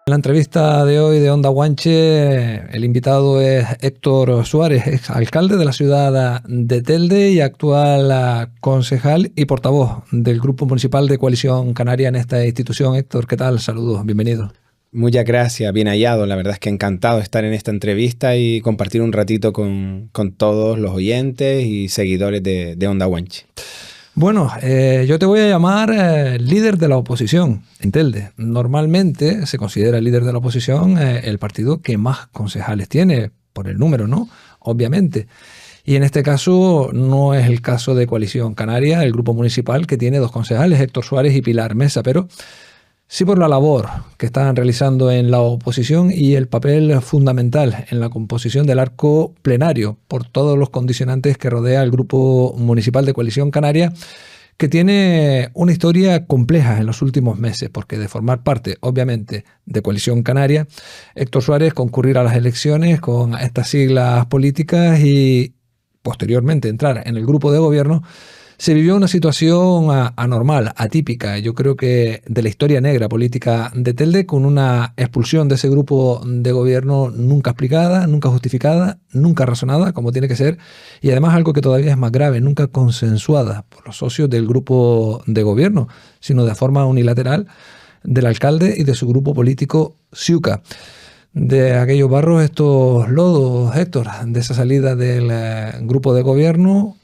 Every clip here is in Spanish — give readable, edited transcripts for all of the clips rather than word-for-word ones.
En la entrevista de hoy de Onda Guanche, el invitado es Héctor Suárez, ex alcalde de la ciudad de Telde y actual concejal y portavoz del Grupo Municipal de Coalición Canaria en esta institución. Héctor, ¿qué tal? Saludos, bienvenido. Muchas gracias, bien hallado. La verdad es que encantado de estar en esta entrevista y compartir un ratito con todos los oyentes y seguidores de Onda Guanche. Bueno, yo te voy a llamar líder de la oposición en Telde. Normalmente se considera el líder de la oposición el partido que más concejales tiene, por el número, ¿no? Obviamente. Y en este caso no es el caso de Coalición Canaria, el grupo municipal que tiene 2 concejales, Héctor Suárez y Pilar Mesa, pero sí por la labor que están realizando en la oposición y el papel fundamental en la composición del arco plenario por todos los condicionantes que rodea el Grupo Municipal de Coalición Canaria, que tiene una historia compleja en los últimos meses, porque de formar parte, obviamente, de Coalición Canaria, Héctor Suárez concurrirá a las elecciones con estas siglas políticas y posteriormente entrar en el grupo de gobierno. Se vivió una situación anormal, atípica, yo creo que de la historia negra política de Telde, con una expulsión de ese grupo de gobierno nunca explicada, nunca justificada, nunca razonada, como tiene que ser, y además algo que todavía es más grave, nunca consensuada por los socios del grupo de gobierno, sino de forma unilateral del alcalde y de su grupo político Ciuca. De aquellos barros, estos lodos, Héctor, de esa salida del grupo de gobierno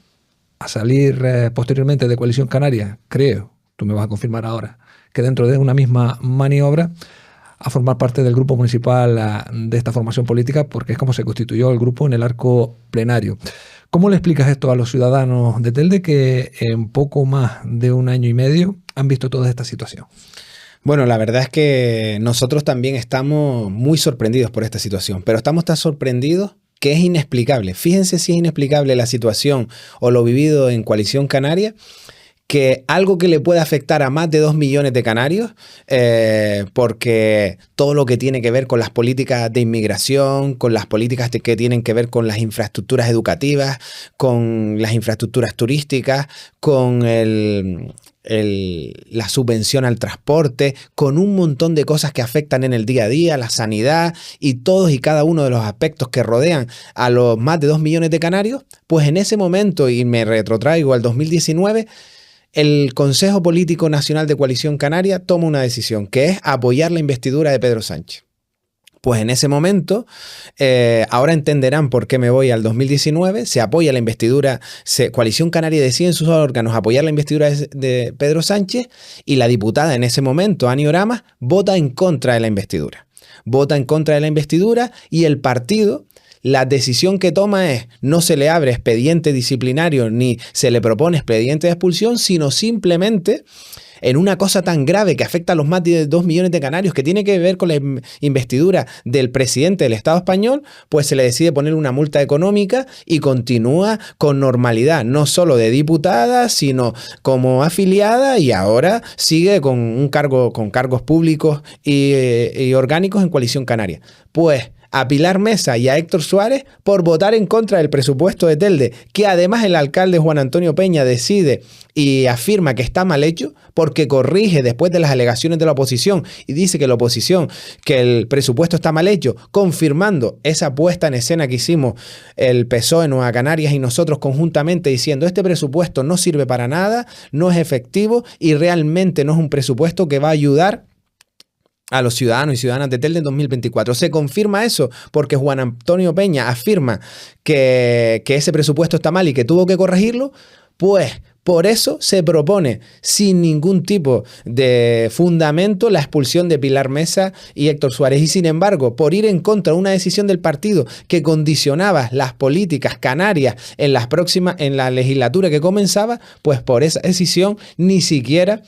a salir posteriormente de Coalición Canaria, creo, tú me vas a confirmar ahora, que dentro de una misma maniobra a formar parte del grupo municipal de esta formación política, porque es como se constituyó el grupo en el arco plenario. ¿Cómo le explicas esto a los ciudadanos de Telde que en poco más de un año y medio han visto toda esta situación? Bueno, la verdad es que nosotros también estamos muy sorprendidos por esta situación, pero estamos tan sorprendidos que es inexplicable. Fíjense si es inexplicable la situación o lo vivido en Coalición Canaria, que algo que le puede afectar a más de 2 millones de canarios, porque todo lo que tiene que ver con las políticas de inmigración, con las políticas que tienen que ver con las infraestructuras educativas, con las infraestructuras turísticas, con la subvención al transporte, con un montón de cosas que afectan en el día a día, la sanidad y todos y cada uno de los aspectos que rodean a los más de 2 millones de canarios, pues en ese momento, y me retrotraigo al 2019, el Consejo Político Nacional de Coalición Canaria toma una decisión, que es apoyar la investidura de Pedro Sánchez. Pues en ese momento, ahora entenderán por qué me voy al 2019, se apoya la investidura, Coalición Canaria decide en sus órganos apoyar la investidura de Pedro Sánchez y la diputada en ese momento, Ani Oramas, vota en contra de la investidura. Vota en contra de la investidura y el partido, la decisión que toma es no se le abre expediente disciplinario ni se le propone expediente de expulsión, sino simplemente en una cosa tan grave que afecta a los más de 2 millones de canarios, que tiene que ver con la investidura del presidente del Estado español, pues se le decide poner una multa económica y continúa con normalidad, no solo de diputada, sino como afiliada, y ahora sigue con un cargo, con cargos públicos y orgánicos en Coalición Canaria. Pues a Pilar Mesa y a Héctor Suárez por votar en contra del presupuesto de Telde, que además el alcalde Juan Antonio Peña decide y afirma que está mal hecho porque corrige después de las alegaciones de la oposición y dice que la oposición, que el presupuesto está mal hecho, confirmando esa puesta en escena que hicimos el PSOE, Nueva Canarias y nosotros conjuntamente, diciendo este presupuesto no sirve para nada, no es efectivo y realmente no es un presupuesto que va a ayudar a los ciudadanos y ciudadanas de Telde en 2024. Se confirma eso porque Juan Antonio Peña afirma que ese presupuesto está mal y que tuvo que corregirlo, pues por eso se propone sin ningún tipo de fundamento la expulsión de Pilar Mesa y Héctor Suárez. Y sin embargo, por ir en contra de una decisión del partido que condicionaba las políticas canarias en la legislatura que comenzaba, pues por esa decisión ni siquiera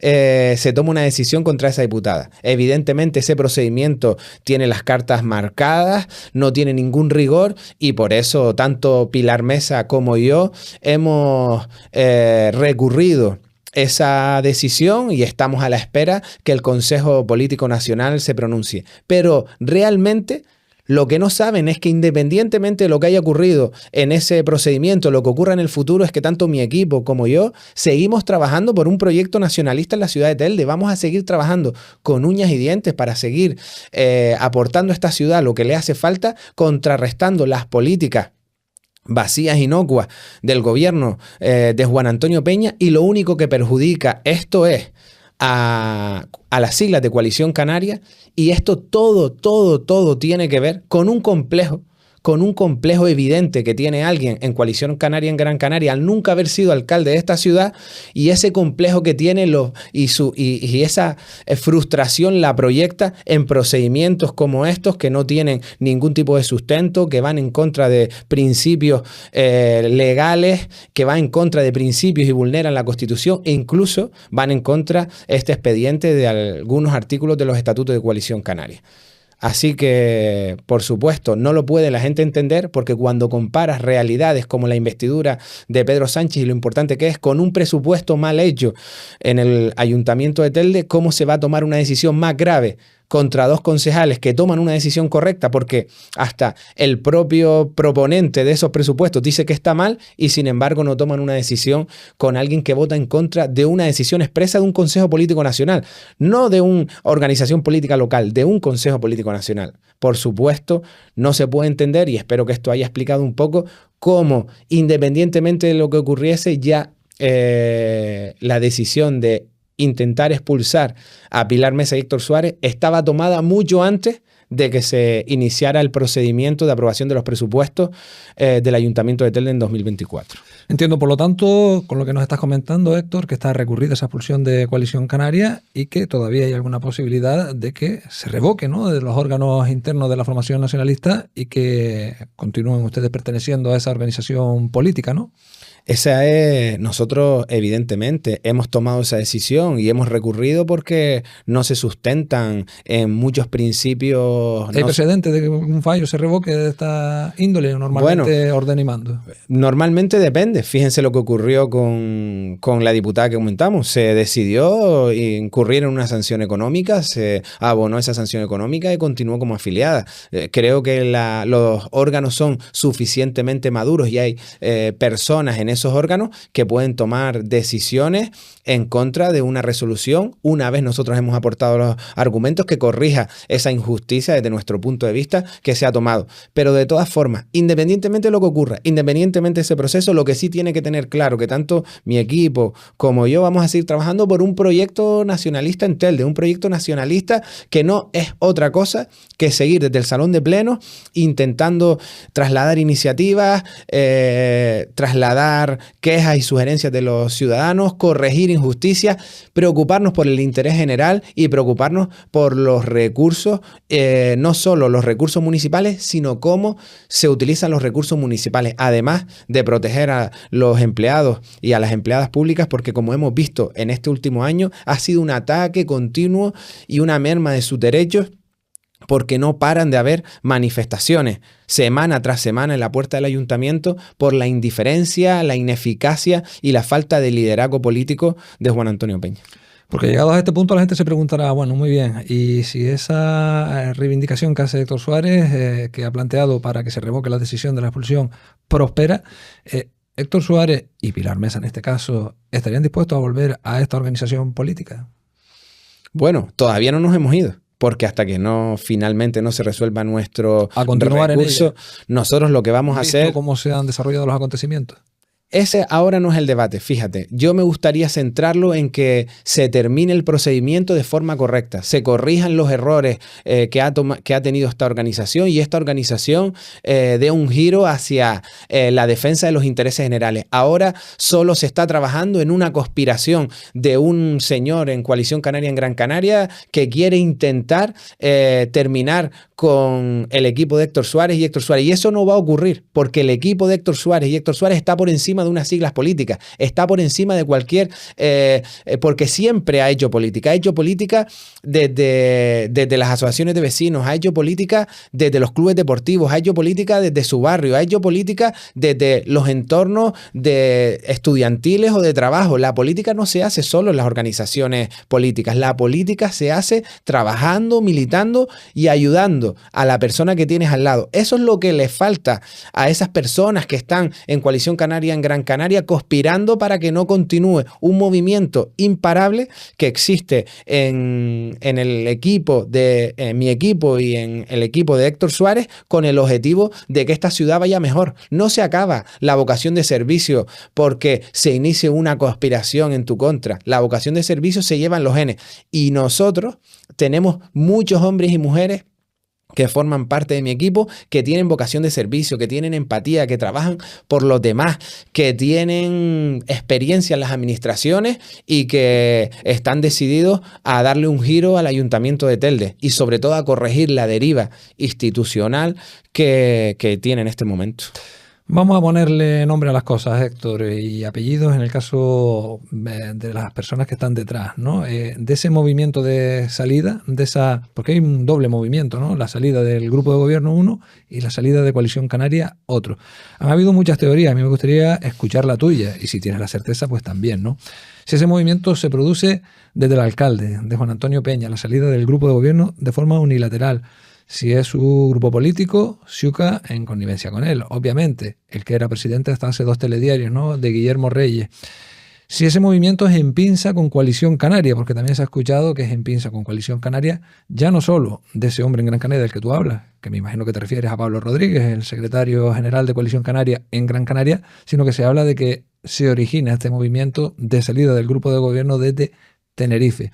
se toma una decisión contra esa diputada. Evidentemente ese procedimiento tiene las cartas marcadas, no tiene ningún rigor y por eso tanto Pilar Mesa como yo hemos recurrido esa decisión y estamos a la espera que el Consejo Político Nacional se pronuncie. Pero realmente Lo que no saben es que independientemente de lo que haya ocurrido en ese procedimiento, lo que ocurra en el futuro es que tanto mi equipo como yo seguimos trabajando por un proyecto nacionalista en la ciudad de Telde. Vamos a seguir trabajando con uñas y dientes para seguir aportando a esta ciudad lo que le hace falta, contrarrestando las políticas vacías, inocuas del gobierno de Juan Antonio Peña, y lo único que perjudica esto es a las siglas de Coalición Canaria, y esto todo tiene que ver con un complejo evidente que tiene alguien en Coalición Canaria en Gran Canaria al nunca haber sido alcalde de esta ciudad, y ese complejo que tiene y esa frustración la proyecta en procedimientos como estos que no tienen ningún tipo de sustento, que van en contra de principios legales, que van en contra de principios y vulneran la Constitución, e incluso van en contra este expediente de algunos artículos de los estatutos de Coalición Canaria. Así que, por supuesto, no lo puede la gente entender, porque cuando comparas realidades como la investidura de Pedro Sánchez y lo importante que es con un presupuesto mal hecho en el Ayuntamiento de Telde, ¿cómo se va a tomar una decisión más grave contra dos concejales que toman una decisión correcta? Porque hasta el propio proponente de esos presupuestos dice que está mal, y sin embargo no toman una decisión con alguien que vota en contra de una decisión expresa de un Consejo Político Nacional, no de una organización política local, de un Consejo Político Nacional. Por supuesto, no se puede entender, y espero que esto haya explicado un poco, cómo, independientemente de lo que ocurriese, ya la decisión de intentar expulsar a Pilar Mesa y Héctor Suárez estaba tomada mucho antes de que se iniciara el procedimiento de aprobación de los presupuestos del Ayuntamiento de Telde en 2024. Entiendo, por lo tanto, con lo que nos estás comentando, Héctor, que está recurrida esa expulsión de Coalición Canaria y que todavía hay alguna posibilidad de que se revoque, ¿no?, de los órganos internos de la formación nacionalista y que continúen ustedes perteneciendo a esa organización política, ¿no? Nosotros evidentemente hemos tomado esa decisión y hemos recurrido porque no se sustentan en muchos principios. ¿Hay precedentes de que un fallo se revoque de esta índole, normalmente ordena y mando? Normalmente depende. Fíjense lo que ocurrió con la diputada que comentamos. Se decidió incurrir en una sanción económica, se abonó esa sanción económica y continuó como afiliada. Creo que los órganos son suficientemente maduros y hay personas en esos órganos que pueden tomar decisiones en contra de una resolución, una vez nosotros hemos aportado los argumentos que corrija esa injusticia desde nuestro punto de vista que se ha tomado. Pero de todas formas, independientemente de lo que ocurra, independientemente de ese proceso, lo que sí tiene que tener claro que tanto mi equipo como yo vamos a seguir trabajando por un proyecto nacionalista en Telde, un proyecto nacionalista que no es otra cosa que seguir desde el Salón de Plenos intentando trasladar iniciativas, trasladar quejas y sugerencias de los ciudadanos, corregir injusticias, preocuparnos por el interés general y preocuparnos por los recursos, no solo los recursos municipales, sino cómo se utilizan los recursos municipales, además de proteger a los empleados y a las empleadas públicas, porque como hemos visto en este último año, ha sido un ataque continuo y una merma de sus derechos, porque no paran de haber manifestaciones semana tras semana en la puerta del ayuntamiento por la indiferencia, la ineficacia y la falta de liderazgo político de Juan Antonio Peña. Porque llegados a este punto la gente se preguntará, bueno, muy bien, y si esa reivindicación que hace Héctor Suárez, que ha planteado para que se revoque la decisión de la expulsión, prospera, Héctor Suárez y Pilar Mesa en este caso, ¿estarían dispuestos a volver a esta organización política? Bueno, todavía no nos hemos ido, porque hasta que finalmente no se resuelva nuestro recurso, nosotros lo que vamos a hacer... ¿Cómo se han desarrollado los acontecimientos? Ese ahora no es el debate, fíjate. Yo me gustaría centrarlo en que se termine el procedimiento de forma correcta, se corrijan los errores que ha tenido esta organización y esta organización dé un giro hacia la defensa de los intereses generales. Ahora solo se está trabajando en una conspiración de un señor en Coalición Canaria en Gran Canaria que quiere intentar terminar con el equipo de Héctor Suárez y Héctor Suárez. Y eso no va a ocurrir porque el equipo de Héctor Suárez y Héctor Suárez está por encima encima de unas siglas políticas, está por encima de cualquier, porque siempre ha hecho política desde las asociaciones de vecinos, ha hecho política desde los clubes deportivos, ha hecho política desde su barrio, ha hecho política desde los entornos de estudiantiles o de trabajo. La política no se hace solo en las organizaciones políticas, la política se hace trabajando, militando y ayudando a la persona que tienes al lado. Eso es lo que le falta a esas personas que están en Coalición Canaria, en Gran Canaria, conspirando para que no continúe un movimiento imparable que existe en el equipo de mi equipo y en el equipo de Héctor Suárez, con el objetivo de que esta ciudad vaya mejor. No se acaba la vocación de servicio porque se inicie una conspiración en tu contra. La vocación de servicio se lleva en los genes y nosotros tenemos muchos hombres y mujeres que forman parte de mi equipo, que tienen vocación de servicio, que tienen empatía, que trabajan por los demás, que tienen experiencia en las administraciones y que están decididos a darle un giro al Ayuntamiento de Telde y sobre todo a corregir la deriva institucional que tiene en este momento. Vamos a ponerle nombre a las cosas, Héctor, y apellidos en el caso de las personas que están detrás, ¿no? De ese movimiento de salida, porque hay un doble movimiento, ¿no? La salida del grupo de gobierno uno y la salida de Coalición Canaria otro. Han habido muchas teorías, a mí me gustaría escuchar la tuya, y si tienes la certeza, pues también, ¿no? Si ese movimiento se produce desde el alcalde, de Juan Antonio Peña, la salida del grupo de gobierno de forma unilateral, si es su grupo político, Xuca en connivencia con él, obviamente, el que era presidente hasta hace 2 telediarios, ¿no? De Guillermo Reyes. Si ese movimiento es en pinza con Coalición Canaria, porque también se ha escuchado que es en pinza con Coalición Canaria, ya no solo de ese hombre en Gran Canaria del que tú hablas, que me imagino que te refieres a Pablo Rodríguez, el secretario general de Coalición Canaria en Gran Canaria, sino que se habla de que se origina este movimiento de salida del grupo de gobierno desde Tenerife.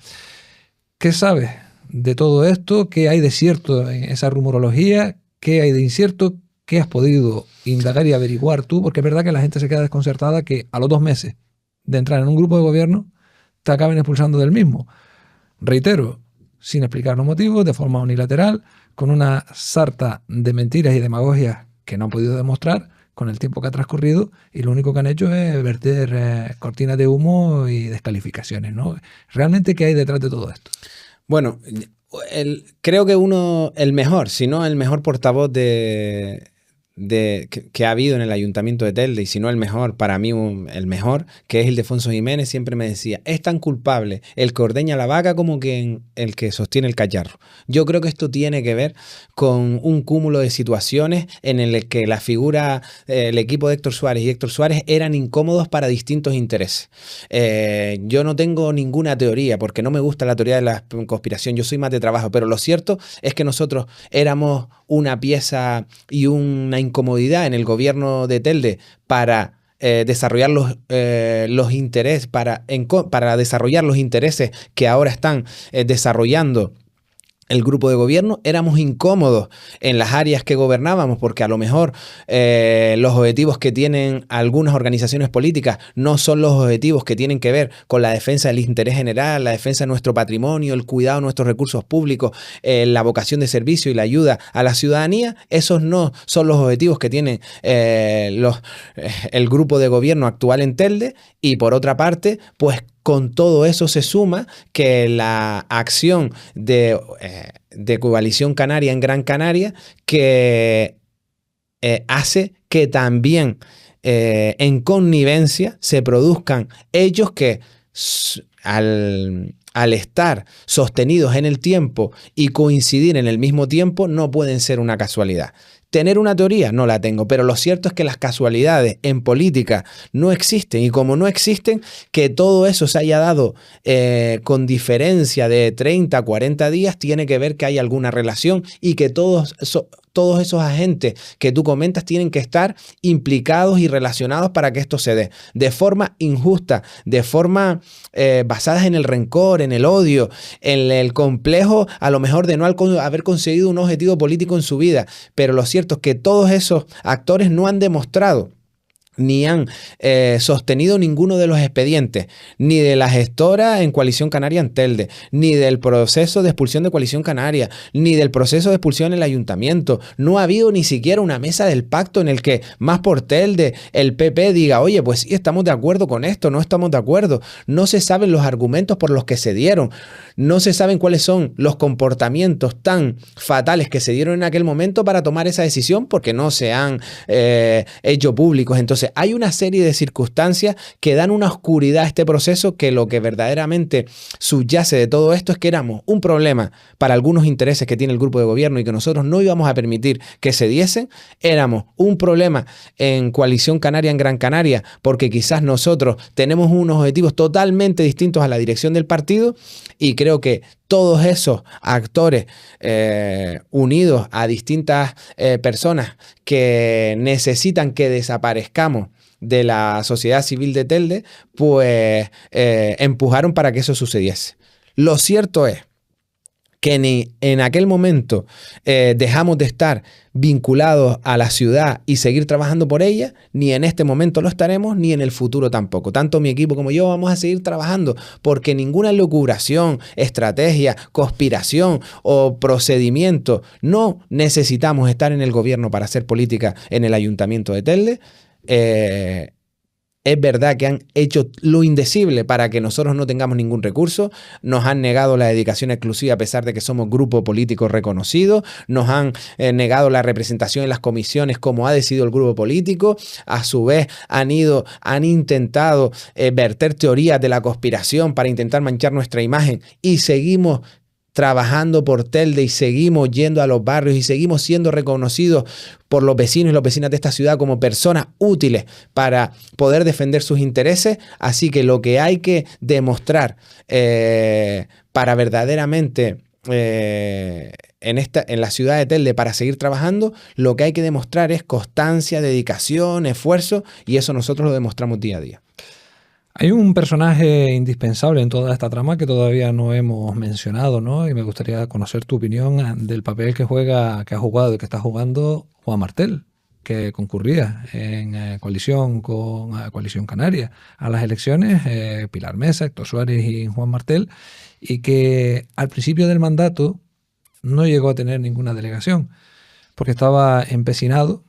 ¿Qué sabes de todo esto? ¿Qué hay de cierto en esa rumorología? ¿Qué hay de incierto? ¿Qué has podido indagar y averiguar tú? Porque es verdad que la gente se queda desconcertada que a los 2 meses de entrar en un grupo de gobierno te acaben expulsando del mismo. Reitero, sin explicar los motivos, de forma unilateral, con una sarta de mentiras y demagogias que no han podido demostrar con el tiempo que ha transcurrido, y lo único que han hecho es verter cortinas de humo y descalificaciones, ¿no? ¿Realmente qué hay detrás de todo esto? Bueno, creo que el mejor, si no el mejor portavoz que ha habido en el Ayuntamiento de Telde, y si no el mejor, para mí el mejor, que es Ildefonso Jiménez, siempre me decía, es tan culpable el que ordeña la vaca como que el que sostiene el cacharro. Yo creo que esto tiene que ver con un cúmulo de situaciones en el que la figura, el equipo de Héctor Suárez y Héctor Suárez eran incómodos para distintos intereses. Yo no tengo ninguna teoría, porque no me gusta la teoría de la conspiración, yo soy más de trabajo, pero lo cierto es que nosotros éramos una pieza y una incomodidad en el gobierno de Telde para desarrollar los intereses, para desarrollar los intereses que ahora están desarrollando el grupo de gobierno. Éramos incómodos en las áreas que gobernábamos porque a lo mejor los objetivos que tienen algunas organizaciones políticas no son los objetivos que tienen que ver con la defensa del interés general, la defensa de nuestro patrimonio, el cuidado de nuestros recursos públicos, la vocación de servicio y la ayuda a la ciudadanía. Esos no son los objetivos que tienen el grupo de gobierno actual en Telde. Y por otra parte, pues con todo eso se suma que la acción de Coalición Canaria en Gran Canaria, que hace que también en connivencia se produzcan hechos que al estar sostenidos en el tiempo y coincidir en el mismo tiempo no pueden ser una casualidad. ¿Tener una teoría? No la tengo, pero lo cierto es que las casualidades en política no existen, y como no existen, que todo eso se haya dado con diferencia de 30 a 40 días, tiene que ver que hay alguna relación y que todos esos agentes que tú comentas tienen que estar implicados y relacionados para que esto se dé de forma injusta, de forma basadas en el rencor, en el odio, en el complejo a lo mejor de no haber conseguido un objetivo político en su vida. Pero lo cierto es que todos esos actores no han demostrado ni han sostenido ninguno de los expedientes, ni de la gestora en Coalición Canaria en Telde, ni del proceso de expulsión de Coalición Canaria, ni del proceso de expulsión en el ayuntamiento. No ha habido ni siquiera una mesa del pacto en el que Más por Telde, el PP diga, oye, pues sí, estamos de acuerdo con esto, no estamos de acuerdo. No se saben los argumentos por los que se dieron, no se saben cuáles son los comportamientos tan fatales que se dieron en aquel momento para tomar esa decisión, porque no se han hecho públicos. Entonces, hay una serie de circunstancias que dan una oscuridad a este proceso, que lo que verdaderamente subyace de todo esto es que éramos un problema para algunos intereses que tiene el grupo de gobierno y que nosotros no íbamos a permitir que se diesen. Éramos un problema en Coalición Canaria en Gran Canaria porque quizás nosotros tenemos unos objetivos totalmente distintos a la dirección del partido, y creo que todos esos actores unidos a distintas personas que necesitan que desaparezcamos de la sociedad civil de Telde, pues empujaron para que eso sucediese. Lo cierto es que ni en aquel momento dejamos de estar vinculados a la ciudad y seguir trabajando por ella, ni en este momento lo estaremos, ni en el futuro tampoco. Tanto mi equipo como yo vamos a seguir trabajando porque ninguna locubración, estrategia, conspiración o procedimiento, no necesitamos estar en el gobierno para hacer política en el ayuntamiento de Telde. Es verdad que han hecho lo indecible para que nosotros no tengamos ningún recurso, nos han negado la dedicación exclusiva a pesar de que somos grupo político reconocido, nos han negado la representación en las comisiones como ha decidido el grupo político, a su vez han intentado verter teorías de la conspiración para intentar manchar nuestra imagen, y seguimos trabajando por Telde y seguimos yendo a los barrios y seguimos siendo reconocidos por los vecinos y las vecinas de esta ciudad como personas útiles para poder defender sus intereses. Así que lo que hay que demostrar para verdaderamente en la ciudad de Telde, para seguir trabajando, lo que hay que demostrar es constancia, dedicación, esfuerzo, y eso nosotros lo demostramos día a día. Hay un personaje indispensable en toda esta trama que todavía no hemos mencionado, ¿no? Y me gustaría conocer tu opinión del papel que ha jugado y que está jugando Juan Martel, que concurría en coalición con Coalición Canaria a las elecciones, Pilar Mesa, Héctor Suárez y Juan Martel, y que al principio del mandato no llegó a tener ninguna delegación, porque estaba empecinado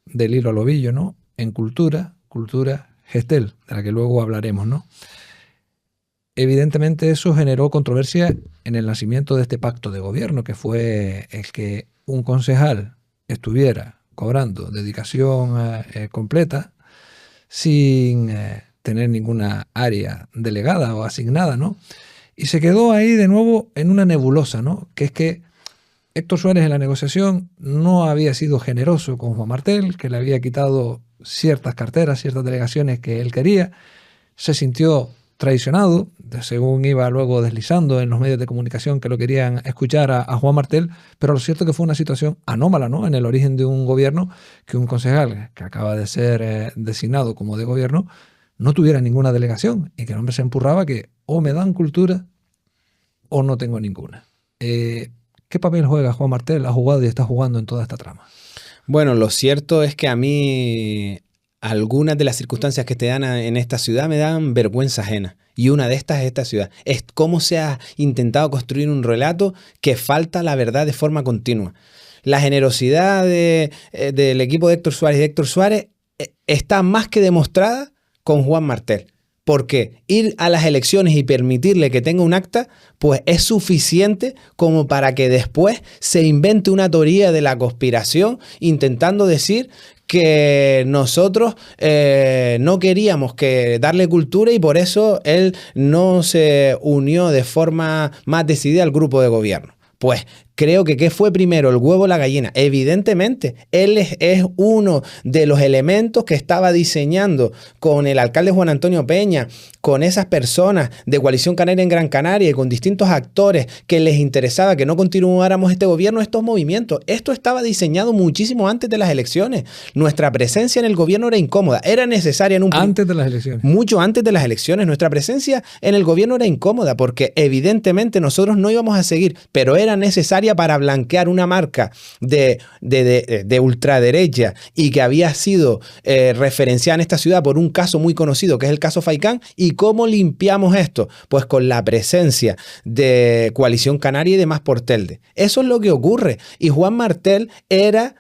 del hilo al ovillo, ¿no? En cultura, Gestel, de la que luego hablaremos, ¿no? Evidentemente eso generó controversia en el nacimiento de este pacto de gobierno, que fue el que un concejal estuviera cobrando dedicación completa sin tener ninguna área delegada o asignada, ¿no? Y se quedó ahí de nuevo en una nebulosa, ¿no? Que es que Héctor Suárez en la negociación no había sido generoso con Juan Martel, que le había quitado ciertas carteras, ciertas delegaciones que él quería, se sintió traicionado, según iba luego deslizando en los medios de comunicación que lo querían escuchar a Juan Martel, pero lo cierto es que fue una situación anómala, ¿no? En el origen de un gobierno, que un concejal que acaba de ser designado como de gobierno no tuviera ninguna delegación y que el hombre se empurraba que o me dan cultura o no tengo ninguna. ¿Qué papel juega Juan Martel? ¿Ha jugado y está jugando en toda esta trama? Bueno, lo cierto es que a mí algunas de las circunstancias que te dan en esta ciudad me dan vergüenza ajena. Y una de estas es esta ciudad. Es cómo se ha intentado construir un relato que falta la verdad de forma continua. La generosidad del equipo de Héctor Suárez está más que demostrada con Juan Martel. Porque ir a las elecciones y permitirle que tenga un acta, pues es suficiente como para que después se invente una teoría de la conspiración intentando decir que nosotros no queríamos darle cultura y por eso él no se unió de forma más decidida al grupo de gobierno. Pues creo que ¿qué fue primero, el huevo o la gallina? Evidentemente, él es uno de los elementos que estaba diseñando con el alcalde Juan Antonio Peña, con esas personas de Coalición Canaria en Gran Canaria y con distintos actores que les interesaba que no continuáramos este gobierno, estos movimientos. Esto estaba diseñado muchísimo antes de las elecciones. Nuestra presencia en el gobierno era incómoda, era necesaria en un... Antes de las elecciones. Mucho antes de las elecciones. Nuestra presencia en el gobierno era incómoda porque evidentemente nosotros no íbamos a seguir, pero era necesaria Canaria para blanquear una marca de ultraderecha y que había sido referenciada en esta ciudad por un caso muy conocido, que es el caso Faicán. ¿Y cómo limpiamos esto? Pues con la presencia de Coalición Canaria y demás por Telde. Eso es lo que ocurre. Y Juan Martel era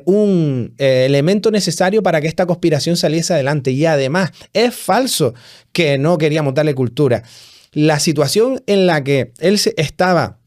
un elemento necesario para que esta conspiración saliese adelante. Y además es falso que no queríamos darle cultura. La situación en la que él estaba,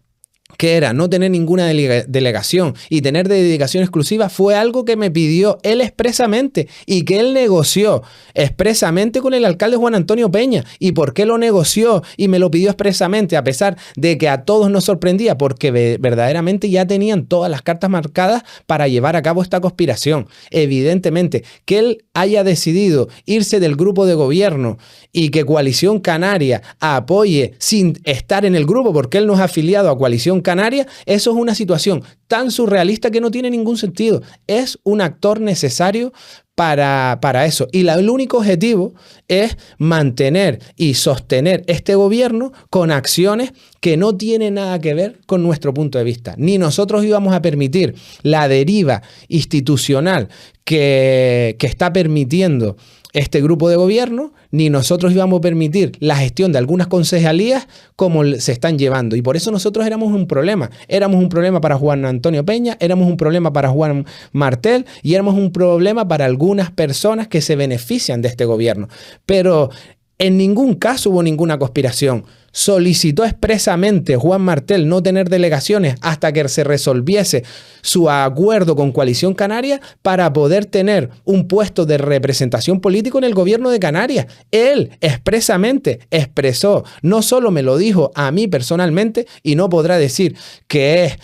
que era no tener ninguna delegación y tener dedicación exclusiva, fue algo que me pidió él expresamente y que él negoció expresamente con el alcalde Juan Antonio Peña. ¿Y por qué lo negoció y me lo pidió expresamente a pesar de que a todos nos sorprendía? Porque verdaderamente ya tenían todas las cartas marcadas para llevar a cabo esta conspiración. Evidentemente, que él haya decidido irse del grupo de gobierno y que Coalición Canaria apoye sin estar en el grupo, porque él no es afiliado a Coalición Canaria, eso es una situación tan surrealista que no tiene ningún sentido. Es un actor necesario para eso. Y el único objetivo es mantener y sostener este gobierno con acciones que no tienen nada que ver con nuestro punto de vista. Ni nosotros íbamos a permitir la deriva institucional que está permitiendo este grupo de gobierno, ni nosotros íbamos a permitir la gestión de algunas concejalías como se están llevando. Y por eso nosotros éramos un problema. Éramos un problema para Juan Antonio Peña, éramos un problema para Juan Martel y éramos un problema para algunas personas que se benefician de este gobierno. Pero en ningún caso hubo ninguna conspiración. Solicitó expresamente Juan Martel no tener delegaciones hasta que se resolviese su acuerdo con Coalición Canaria para poder tener un puesto de representación político en el gobierno de Canarias. Él expresamente expresó, no solo me lo dijo a mí personalmente y no podrá decir que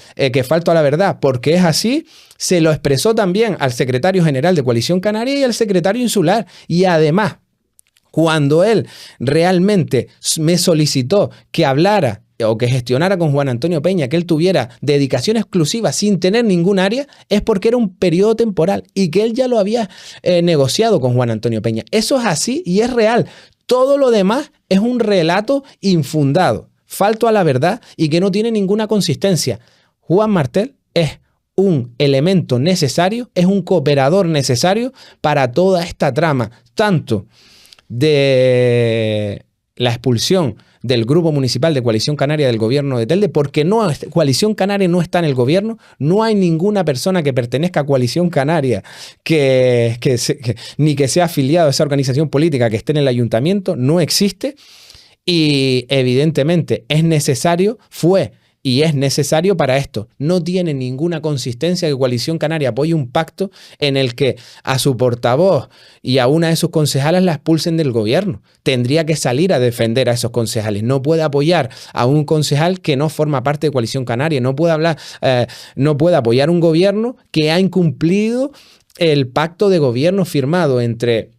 falto a la verdad, porque es así. Se lo expresó también al secretario general de Coalición Canaria y al secretario insular. Y además, cuando él realmente me solicitó que hablara o que gestionara con Juan Antonio Peña, que él tuviera dedicación exclusiva sin tener ningún área, es porque era un periodo temporal y que él ya lo había negociado con Juan Antonio Peña. Eso es así y es real. Todo lo demás es un relato infundado, falto a la verdad y que no tiene ninguna consistencia. Juan Martel es un elemento necesario, es un cooperador necesario para toda esta trama, tanto de la expulsión del grupo municipal de Coalición Canaria del gobierno de Telde, porque Coalición Canaria no está en el gobierno, no hay ninguna persona que pertenezca a Coalición Canaria ni que sea afiliado a esa organización política que esté en el ayuntamiento, no existe y evidentemente es necesario, y es necesario para esto. No tiene ninguna consistencia que Coalición Canaria apoye un pacto en el que a su portavoz y a una de sus concejales la expulsen del gobierno. Tendría que salir a defender a esos concejales. No puede apoyar a un concejal que no forma parte de Coalición Canaria. No puede apoyar un gobierno que ha incumplido el pacto de gobierno firmado entre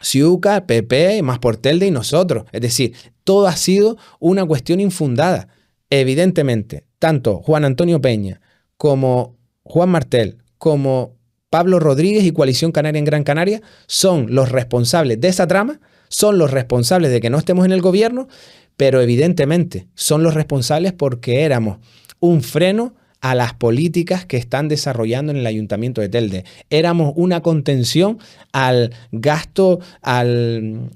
Ciuca, PP, Más por Telde y nosotros. Es decir, todo ha sido una cuestión infundada. Evidentemente, tanto Juan Antonio Peña como Juan Martel, como Pablo Rodríguez y Coalición Canaria en Gran Canaria son los responsables de esa trama, son los responsables de que no estemos en el gobierno, pero evidentemente son los responsables porque éramos un freno a las políticas que están desarrollando en el Ayuntamiento de Telde. Éramos una contención al gasto, al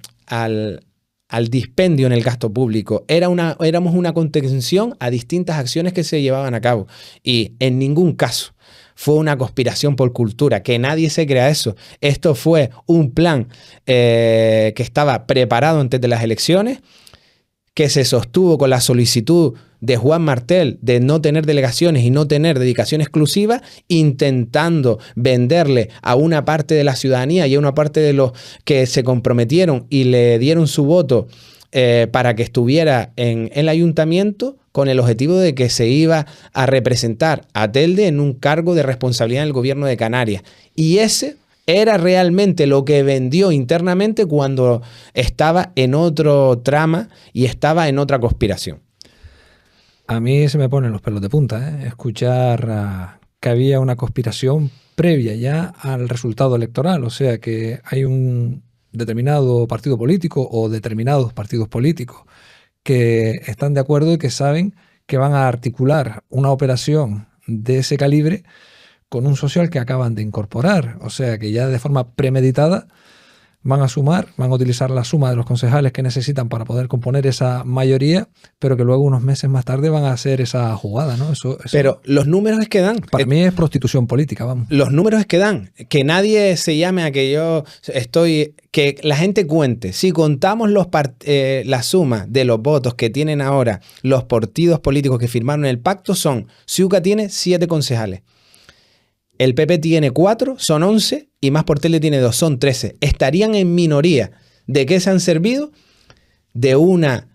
dispendio en el gasto público. Éramos una contención a distintas acciones que se llevaban a cabo. Y en ningún caso fue una conspiración por cultura, que nadie se crea eso. Esto fue un plan que estaba preparado antes de las elecciones, que se sostuvo con la solicitud de Juan Martel de no tener delegaciones y no tener dedicación exclusiva, intentando venderle a una parte de la ciudadanía y a una parte de los que se comprometieron y le dieron su voto para que estuviera en el ayuntamiento, con el objetivo de que se iba a representar a Telde en un cargo de responsabilidad en el gobierno de Canarias. Y ese era realmente lo que vendió internamente cuando estaba en otro trama y estaba en otra conspiración. A mí se me ponen los pelos de punta, escuchar que había una conspiración previa ya al resultado electoral. O sea, que hay un determinado partido político o determinados partidos políticos que están de acuerdo y que saben que van a articular una operación de ese calibre con un socio al que acaban de incorporar. O sea que ya de forma premeditada van a utilizar la suma de los concejales que necesitan para poder componer esa mayoría, pero que luego unos meses más tarde van a hacer esa jugada, ¿no? Pero los números es que dan. Para mí es prostitución política, vamos. Los números es que dan. Que nadie se llame a que yo estoy... Que la gente cuente. Si contamos la suma de los votos que tienen ahora los partidos políticos que firmaron el pacto, Ciuca tiene 7 concejales. El PP tiene 4, son 11, y Más por Telde tiene 2, son 13. Estarían en minoría. ¿De qué se han servido? De una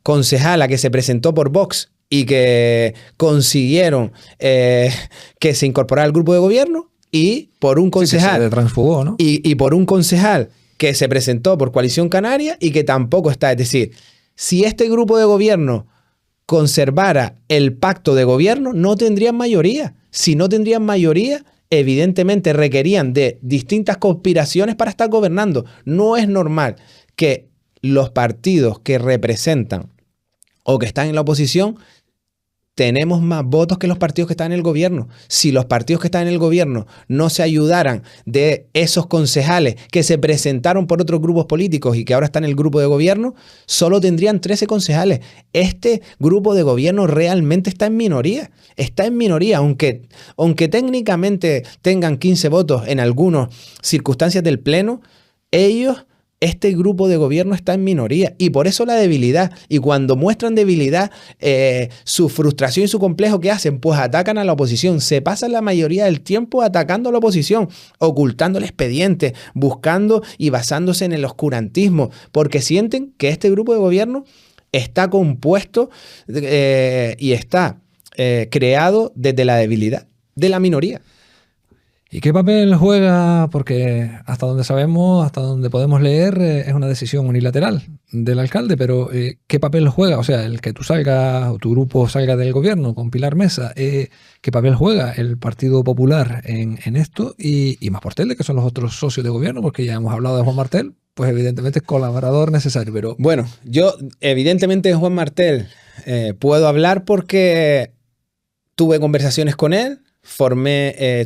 concejala que se presentó por Vox y que consiguieron que se incorporara al grupo de gobierno, y por un concejal... Sí, que se transfugó, ¿no? Y por un concejal que se presentó por Coalición Canaria y que tampoco está. Es decir, si este grupo de gobierno conservara el pacto de gobierno, no tendrían mayoría. Si no tendrían mayoría, evidentemente requerían de distintas conspiraciones para estar gobernando. No es normal que los partidos que representan o que están en la oposición tenemos más votos que los partidos que están en el gobierno. Si los partidos que están en el gobierno no se ayudaran de esos concejales que se presentaron por otros grupos políticos y que ahora están en el grupo de gobierno, solo tendrían 13 concejales. Este grupo de gobierno realmente está en minoría. Está en minoría, aunque técnicamente tengan 15 votos en algunas circunstancias del Pleno, este grupo de gobierno está en minoría, y por eso la debilidad. Y cuando muestran debilidad, su frustración y su complejo, ¿qué hacen? Pues atacan a la oposición. Se pasan la mayoría del tiempo atacando a la oposición, ocultando el expediente, buscando y basándose en el oscurantismo, porque sienten que este grupo de gobierno está compuesto y está creado desde la debilidad de la minoría. ¿Y qué papel juega? Porque hasta donde sabemos, hasta donde podemos leer, es una decisión unilateral del alcalde, pero ¿qué papel juega? O sea, el que tú salgas o tu grupo salga del gobierno con Pilar Mesa, ¿qué papel juega el Partido Popular en esto? Y Más por Telde, que son los otros socios de gobierno, porque ya hemos hablado de Juan Martel, pues evidentemente es colaborador necesario, pero... Bueno, yo evidentemente de Juan Martel puedo hablar porque tuve conversaciones con él,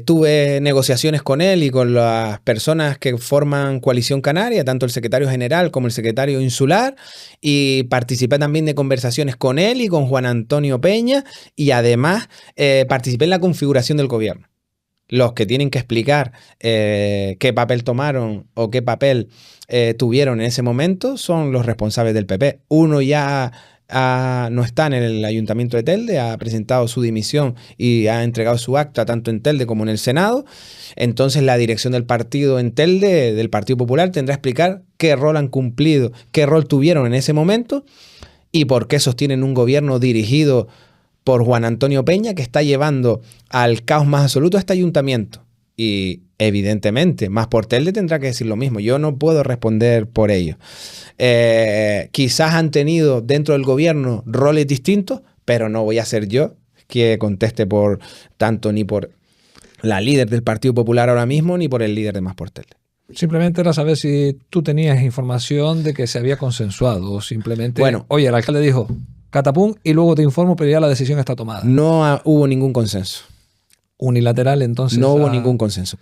tuve negociaciones con él y con las personas que forman Coalición Canaria, tanto el secretario general como el secretario insular, y participé también de conversaciones con él y con Juan Antonio Peña, y además participé en la configuración del gobierno. Los que tienen que explicar qué papel tomaron o qué papel tuvieron en ese momento son los responsables del PP. Uno ya no está en el Ayuntamiento de Telde, ha presentado su dimisión y ha entregado su acta tanto en Telde como en el Senado. Entonces la dirección del partido en Telde, del Partido Popular, tendrá que explicar qué rol han cumplido, qué rol tuvieron en ese momento y por qué sostienen un gobierno dirigido por Juan Antonio Peña, que está llevando al caos más absoluto a este ayuntamiento. Y evidentemente, Más por Telde tendrá que decir lo mismo. Yo no puedo responder por ello. Quizás han tenido dentro del gobierno roles distintos, pero no voy a ser yo que conteste por tanto ni por la líder del Partido Popular ahora mismo, ni por el líder de Más por Telde. Simplemente era saber si tú tenías información de que se había consensuado o simplemente, bueno, oye, el alcalde dijo catapum y luego te informo, pero ya la decisión está tomada. No hubo ningún consenso. Unilateral, entonces. No hubo ningún consenso.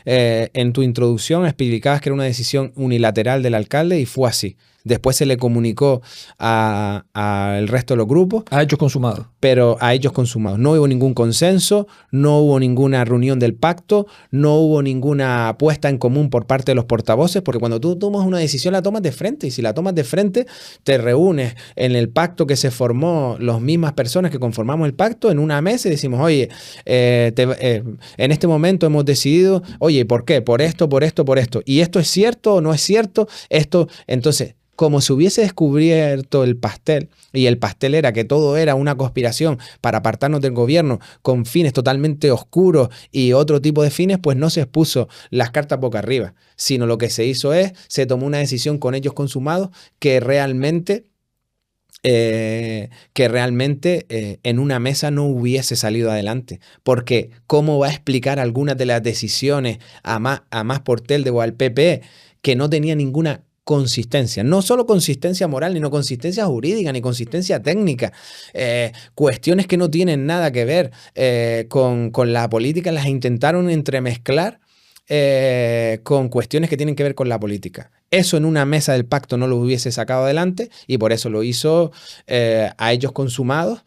En tu introducción explicabas que era una decisión unilateral del alcalde y fue así. Después se le comunicó al resto de los grupos. A hechos consumados. Pero a hechos consumados. No hubo ningún consenso, no hubo ninguna reunión del pacto, no hubo ninguna puesta en común por parte de los portavoces, porque cuando tú tomas una decisión la tomas de frente, y si la tomas de frente te reúnes en el pacto que se formó, las mismas personas que conformamos el pacto, en una mesa y decimos, oye, en este momento hemos decidido, oye, ¿por qué? Por esto, por esto, por esto. ¿Y esto es cierto o no es cierto? Entonces, como si hubiese descubierto el pastel, y el pastel era que todo era una conspiración para apartarnos del gobierno con fines totalmente oscuros y otro tipo de fines, pues no se expuso las cartas boca arriba, sino lo que se hizo se tomó una decisión con hechos consumados que realmente en una mesa no hubiese salido adelante. Porque ¿cómo va a explicar algunas de las decisiones a Más por Telde o al PP que no tenía ninguna consistencia, no solo consistencia moral, ni no consistencia jurídica, ni consistencia técnica, cuestiones que no tienen nada que ver con la política, las intentaron entremezclar con cuestiones que tienen que ver con la política. Eso en una mesa del pacto no lo hubiese sacado adelante y por eso lo hizo a ellos consumados.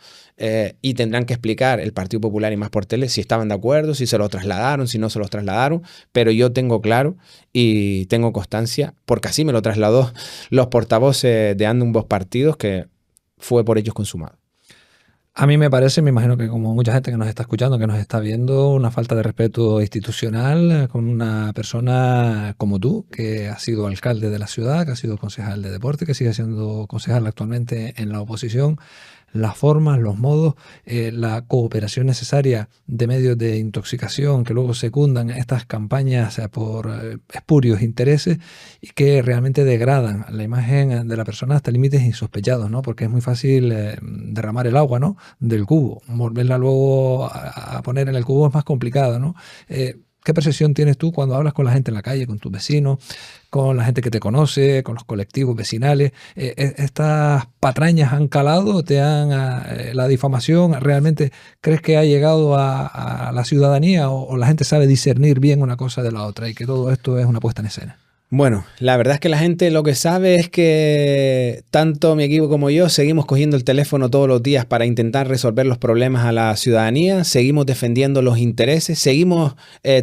Y tendrán que explicar el Partido Popular y Más por Tele si estaban de acuerdo, si se lo trasladaron, si no se los trasladaron, pero yo tengo claro y tengo constancia, porque así me lo trasladó los portavoces de ambos partidos, que fue por ellos consumado. A mí me parece, me imagino que como mucha gente que nos está escuchando, que nos está viendo, una falta de respeto institucional con una persona como tú, que ha sido alcalde de la ciudad, que ha sido concejal de deporte, que sigue siendo concejal actualmente en la oposición. Las formas, los modos, la cooperación necesaria de medios de intoxicación que luego secundan estas campañas por espurios intereses y que realmente degradan la imagen de la persona hasta límites insospechados, ¿no? Porque es muy fácil derramar el agua, ¿no?, del cubo. Volverla luego a poner en el cubo es más complicado, ¿no? ¿Qué percepción tienes tú cuando hablas con la gente en la calle, con tus vecinos, con la gente que te conoce, con los colectivos vecinales? ¿Estas patrañas han calado? ¿La difamación realmente crees que ha llegado a la ciudadanía o la gente sabe discernir bien una cosa de la otra y que todo esto es una puesta en escena? Bueno, la verdad es que la gente lo que sabe es que tanto mi equipo como yo seguimos cogiendo el teléfono todos los días para intentar resolver los problemas a la ciudadanía, seguimos defendiendo los intereses, seguimos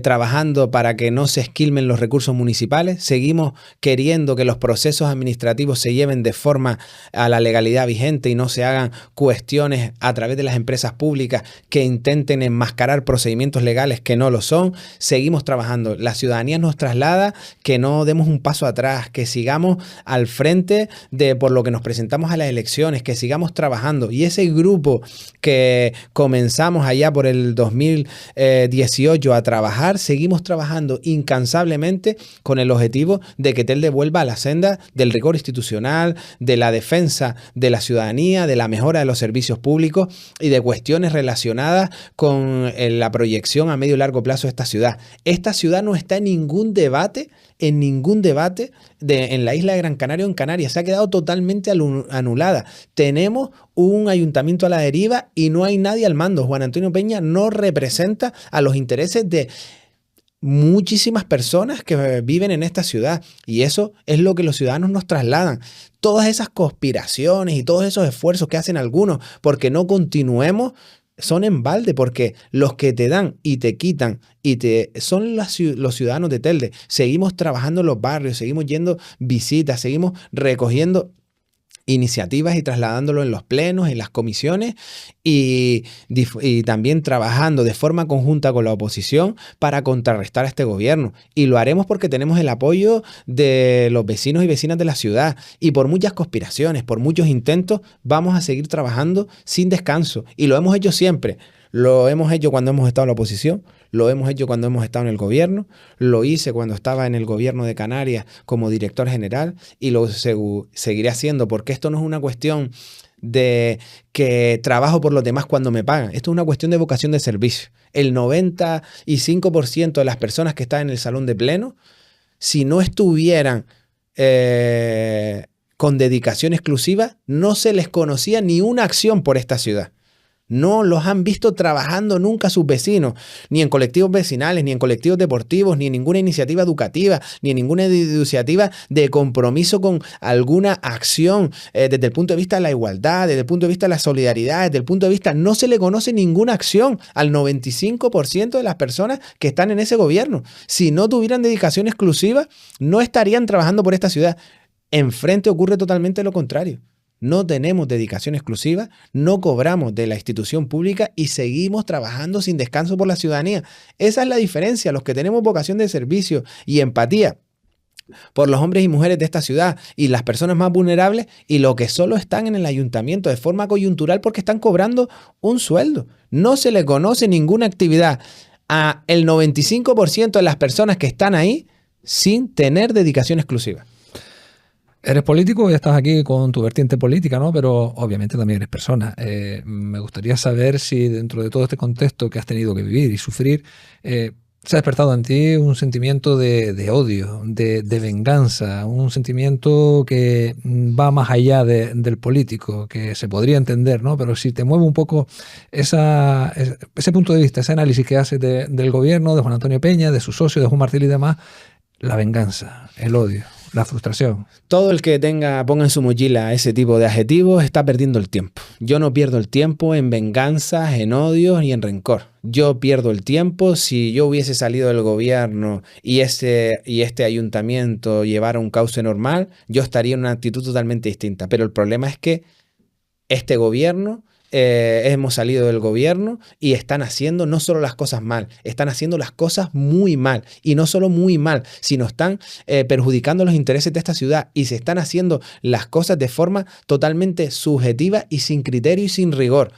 trabajando para que no se esquilmen los recursos municipales, seguimos queriendo que los procesos administrativos se lleven de forma a la legalidad vigente y no se hagan cuestiones a través de las empresas públicas que intenten enmascarar procedimientos legales que no lo son. Seguimos trabajando. La ciudadanía nos traslada que no demos un paso atrás, que sigamos al frente de por lo que nos presentamos a las elecciones, que sigamos trabajando. Y ese grupo que comenzamos allá por el 2018 a trabajar, seguimos trabajando incansablemente con el objetivo de que Telde vuelva a la senda del rigor institucional, de la defensa de la ciudadanía, de la mejora de los servicios públicos y de cuestiones relacionadas con la proyección a medio y largo plazo de esta ciudad. Esta ciudad no está en ningún debate en la isla de Gran Canaria o en Canarias. Se ha quedado totalmente anulada. Tenemos un ayuntamiento a la deriva y no hay nadie al mando. Juan Antonio Peña no representa a los intereses de muchísimas personas que viven en esta ciudad y eso es lo que los ciudadanos nos trasladan. Todas esas conspiraciones y todos esos esfuerzos que hacen algunos porque no continuemos son en balde, porque los que te dan y te quitan son los ciudadanos de Telde. Seguimos trabajando en los barrios, seguimos yendo visitas, seguimos recogiendo iniciativas y trasladándolo en los plenos, en las comisiones y también trabajando de forma conjunta con la oposición para contrarrestar a este gobierno. Y lo haremos porque tenemos el apoyo de los vecinos y vecinas de la ciudad y por muchas conspiraciones, por muchos intentos, vamos a seguir trabajando sin descanso y lo hemos hecho siempre. Lo hemos hecho cuando hemos estado en la oposición, lo hemos hecho cuando hemos estado en el gobierno, lo hice cuando estaba en el gobierno de Canarias como director general y lo seguiré haciendo porque esto no es una cuestión de que trabajo por los demás cuando me pagan. Esto es una cuestión de vocación de servicio. El 95% de las personas que están en el salón de pleno, si no estuvieran con dedicación exclusiva, no se les conocía ni una acción por esta ciudad. No los han visto trabajando nunca sus vecinos, ni en colectivos vecinales, ni en colectivos deportivos, ni en ninguna iniciativa educativa, ni en ninguna iniciativa de compromiso con alguna acción desde el punto de vista de la igualdad, desde el punto de vista de la solidaridad, desde el punto de vista, no se le conoce ninguna acción al 95% de las personas que están en ese gobierno. Si no tuvieran dedicación exclusiva, no estarían trabajando por esta ciudad. Enfrente ocurre totalmente lo contrario. No tenemos dedicación exclusiva, no cobramos de la institución pública y seguimos trabajando sin descanso por la ciudadanía. Esa es la diferencia, los que tenemos vocación de servicio y empatía por los hombres y mujeres de esta ciudad y las personas más vulnerables y los que solo están en el ayuntamiento de forma coyuntural porque están cobrando un sueldo. No se le conoce ninguna actividad a el 95% de las personas que están ahí sin tener dedicación exclusiva. Eres político y estás aquí con tu vertiente política, ¿no? Pero obviamente también eres persona. Me gustaría saber si dentro de todo este contexto que has tenido que vivir y sufrir, Se ha despertado en ti un sentimiento de odio, de venganza, un sentimiento que va más allá del político, que se podría entender, ¿no? Pero si te mueve un poco ese punto de vista, ese análisis que haces del gobierno, de Juan Antonio Peña, de su socio, de Juan Martel y demás, la venganza, el odio, la frustración. Todo el que ponga en su mochila ese tipo de adjetivos está perdiendo el tiempo. Yo no pierdo el tiempo en venganzas, en odios ni en rencor. Yo pierdo el tiempo si yo hubiese salido del gobierno y este ayuntamiento llevara un cauce normal, yo estaría en una actitud totalmente distinta. Pero el problema es que este gobierno, hemos salido del gobierno y están haciendo no solo las cosas mal, están haciendo las cosas muy mal. Y no solo muy mal, sino están perjudicando los intereses de esta ciudad y se están haciendo las cosas de forma totalmente subjetiva y sin criterio y sin rigor.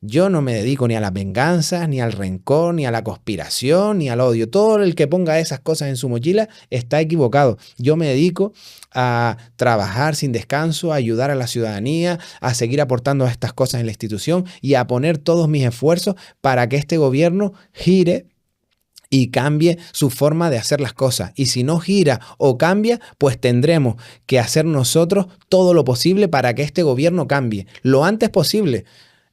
Yo no me dedico ni a las venganzas, ni al rencor, ni a la conspiración, ni al odio. Todo el que ponga esas cosas en su mochila está equivocado. Yo me dedico a trabajar sin descanso, a ayudar a la ciudadanía, a seguir aportando a estas cosas en la institución y a poner todos mis esfuerzos para que este gobierno gire y cambie su forma de hacer las cosas. Y si no gira o cambia, pues tendremos que hacer nosotros todo lo posible para que este gobierno cambie lo antes posible.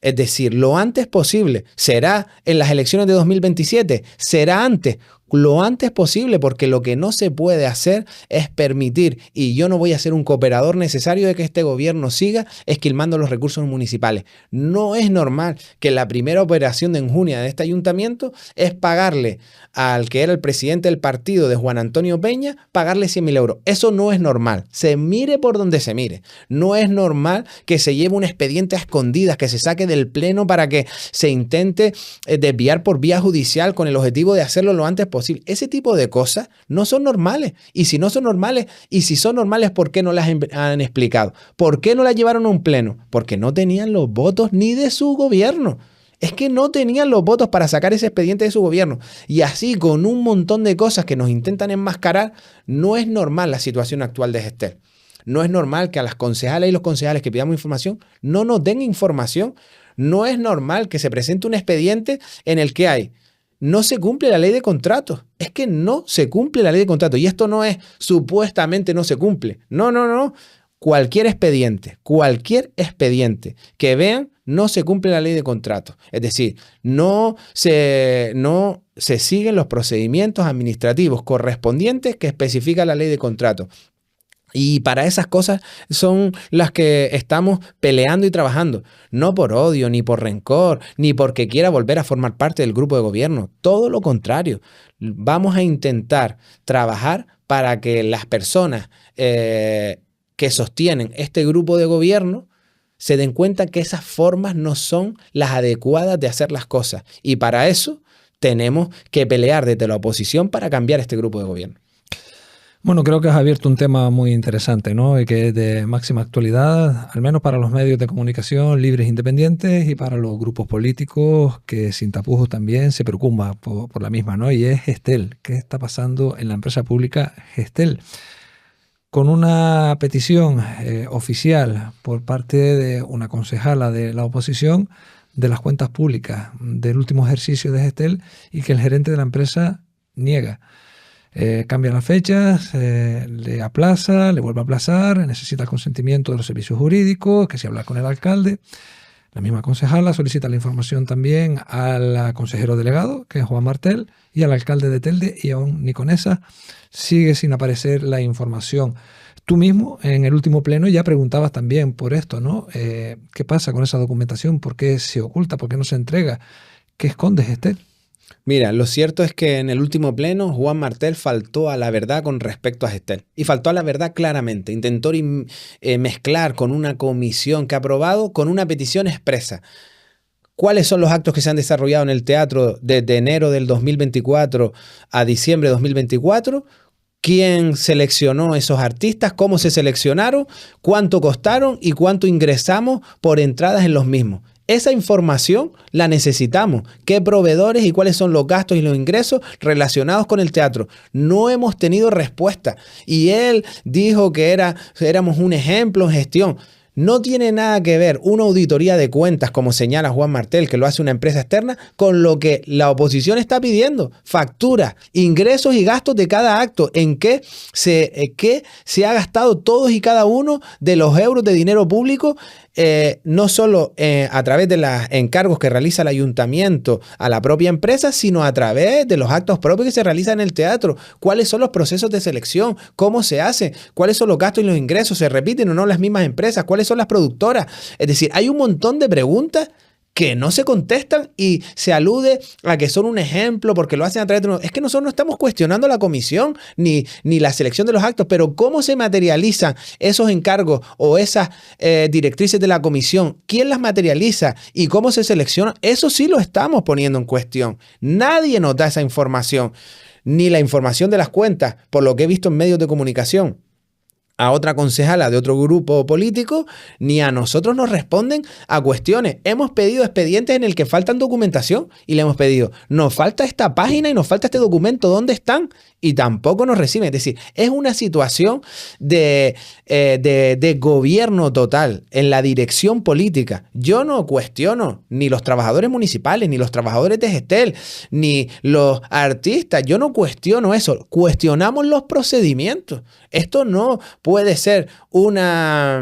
Es decir, lo antes posible. ¿Será en las elecciones de 2027? ¿Será antes? Lo antes posible, porque lo que no se puede hacer es permitir, y yo no voy a ser un cooperador necesario de que este gobierno siga esquilmando los recursos municipales. No es normal que la primera operación de enjundia de este ayuntamiento es pagarle al que era el presidente del partido de Juan Antonio Peña, pagarle 100.000 euros. Eso no es normal. Se mire por donde se mire. No es normal que se lleve un expediente a escondidas, que se saque del pleno para que se intente desviar por vía judicial con el objetivo de hacerlo lo antes posible. Ese tipo de cosas no son normales. Y si no son normales, y si son normales, ¿por qué no las han explicado? ¿Por qué no las llevaron a un pleno? Porque no tenían los votos ni de su gobierno. Es que no tenían los votos para sacar ese expediente de su gobierno. Y así, con un montón de cosas que nos intentan enmascarar, no es normal la situación actual de Gestel. No es normal que a las concejales y los concejales que pidamos información no nos den información. No es normal que se presente un expediente en el que no se cumple la ley de contratos. Es que no se cumple la ley de contratos. Y esto no es supuestamente no se cumple. No. Cualquier expediente que vean, no se cumple la ley de contratos. Es decir, no se siguen los procedimientos administrativos correspondientes que especifica la ley de contratos. Y para esas cosas son las que estamos peleando y trabajando. No por odio, ni por rencor, ni porque quiera volver a formar parte del grupo de gobierno. Todo lo contrario. Vamos a intentar trabajar para que las personas que sostienen este grupo de gobierno se den cuenta que esas formas no son las adecuadas de hacer las cosas. Y para eso tenemos que pelear desde la oposición para cambiar este grupo de gobierno. Bueno, creo que has abierto un tema muy interesante, ¿no? Y que es de máxima actualidad, al menos para los medios de comunicación libres e independientes y para los grupos políticos que sin tapujos también se preocupan por la misma, ¿no? Y es Gestel. ¿Qué está pasando en la empresa pública Gestel? Con una petición oficial por parte de una concejala de la oposición de las cuentas públicas del último ejercicio de Gestel y que el gerente de la empresa niega. Cambia las fechas, le aplaza, le vuelve a aplazar, necesita el consentimiento de los servicios jurídicos, que se habla con el alcalde. La misma concejala solicita la información también al consejero delegado, que es Juan Martel, y al alcalde de Telde, y aún ni con esa sigue sin aparecer la información. Tú mismo, en el último pleno, ya preguntabas también por esto, ¿no? ¿Qué pasa con esa documentación? ¿Por qué se oculta? ¿Por qué no se entrega? ¿Qué esconde Gestel? Mira, lo cierto es que en el último pleno Juan Martel faltó a la verdad con respecto a Gestel. Y faltó a la verdad claramente. Intentó mezclar con una comisión que ha aprobado con una petición expresa. ¿Cuáles son los actos que se han desarrollado en el teatro desde enero del 2024 a diciembre de 2024? ¿Quién seleccionó esos artistas? ¿Cómo se seleccionaron? ¿Cuánto costaron? ¿Y cuánto ingresamos por entradas en los mismos? Esa información la necesitamos. ¿Qué proveedores y cuáles son los gastos y los ingresos relacionados con el teatro? No hemos tenido respuesta. Y él dijo que éramos un ejemplo en gestión. No tiene nada que ver una auditoría de cuentas, como señala Juan Martel, que lo hace una empresa externa, con lo que la oposición está pidiendo. Factura, ingresos y gastos de cada acto, en qué se ha gastado todos y cada uno de los euros de dinero público, no solo a través de los encargos que realiza el ayuntamiento a la propia empresa, sino a través de los actos propios que se realizan en el teatro. ¿Cuáles son los procesos de selección? ¿Cómo se hace? ¿Cuáles son los gastos y los ingresos? ¿Se repiten o no las mismas empresas? ¿Cuáles son las productoras? Es decir, hay un montón de preguntas que no se contestan y se alude a que son un ejemplo porque lo hacen a través de... Es que nosotros no estamos cuestionando la comisión ni la selección de los actos, pero cómo se materializan esos encargos o esas directrices de la comisión, quién las materializa y cómo se selecciona, eso sí lo estamos poniendo en cuestión. Nadie nos da esa información, ni la información de las cuentas, por lo que he visto en medios de comunicación, a otra concejala de otro grupo político, ni a nosotros nos responden a cuestiones. Hemos pedido expedientes en el que faltan documentación y le hemos pedido, nos falta esta página y nos falta este documento, ¿dónde están? Y tampoco nos reciben. Es decir, es una situación de gobierno total en la dirección política. Yo no cuestiono ni los trabajadores municipales, ni los trabajadores de Gestel, ni los artistas. Yo no cuestiono eso. Cuestionamos los procedimientos. Esto no puede ser una...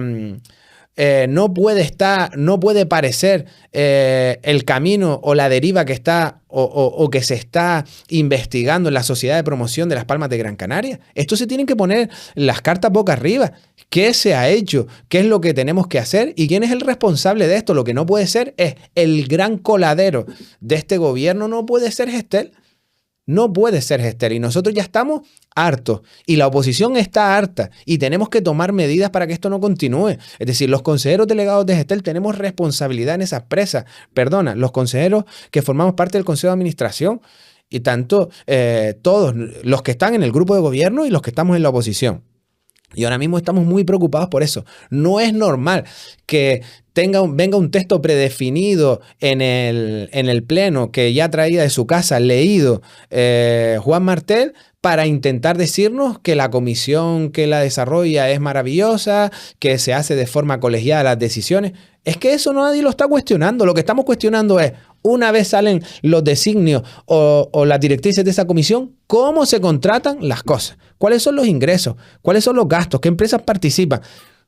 no puede parecer el camino o la deriva que está o que se está investigando en la Sociedad de Promoción de las Palmas de Gran Canaria. Esto se tienen que poner las cartas boca arriba. ¿Qué se ha hecho? ¿Qué es lo que tenemos que hacer? ¿Y quién es el responsable de esto? Lo que no puede ser es el gran coladero de este gobierno, no puede ser Gestel. No puede ser Gestel y nosotros ya estamos hartos y la oposición está harta y tenemos que tomar medidas para que esto no continúe. Es decir, los consejeros delegados de Gestel tenemos responsabilidad en esas presas. Perdona, los consejeros que formamos parte del Consejo de Administración y tanto todos los que están en el grupo de gobierno y los que estamos en la oposición. Y ahora mismo estamos muy preocupados por eso. No es normal que venga un texto predefinido en el pleno que ya traía de su casa leído Juan Martel para intentar decirnos que la comisión que la desarrolla es maravillosa, que se hace de forma colegiada las decisiones. Es que eso nadie lo está cuestionando. Lo que estamos cuestionando es, una vez salen los designios o las directrices de esa comisión, ¿cómo se contratan las cosas? ¿Cuáles son los ingresos? ¿Cuáles son los gastos? ¿Qué empresas participan?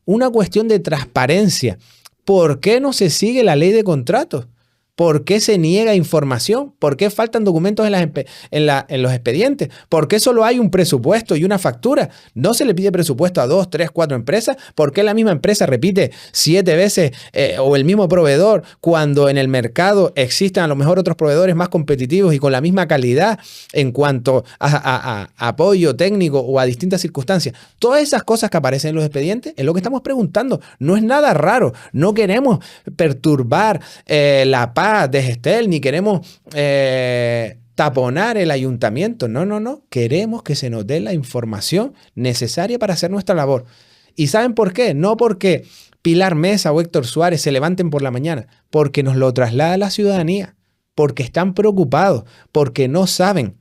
Una cuestión de transparencia. ¿Por qué no se sigue la ley de contratos? ¿Por qué se niega información? ¿Por qué faltan documentos en los expedientes? ¿Por qué solo hay un presupuesto y una factura? ¿No se le pide presupuesto a 2, 3, 4 empresas? ¿Por qué la misma empresa repite 7 veces o el mismo proveedor cuando en el mercado existen a lo mejor otros proveedores más competitivos y con la misma calidad en cuanto a apoyo técnico o a distintas circunstancias? Todas esas cosas que aparecen en los expedientes es lo que estamos preguntando. No es nada raro. No queremos perturbar la paz de Gestel, ni queremos taponar el ayuntamiento. No. Queremos que se nos dé la información necesaria para hacer nuestra labor. ¿Y saben por qué? No porque Pilar Mesa o Héctor Suárez se levanten por la mañana, porque nos lo traslada la ciudadanía, porque están preocupados, porque no saben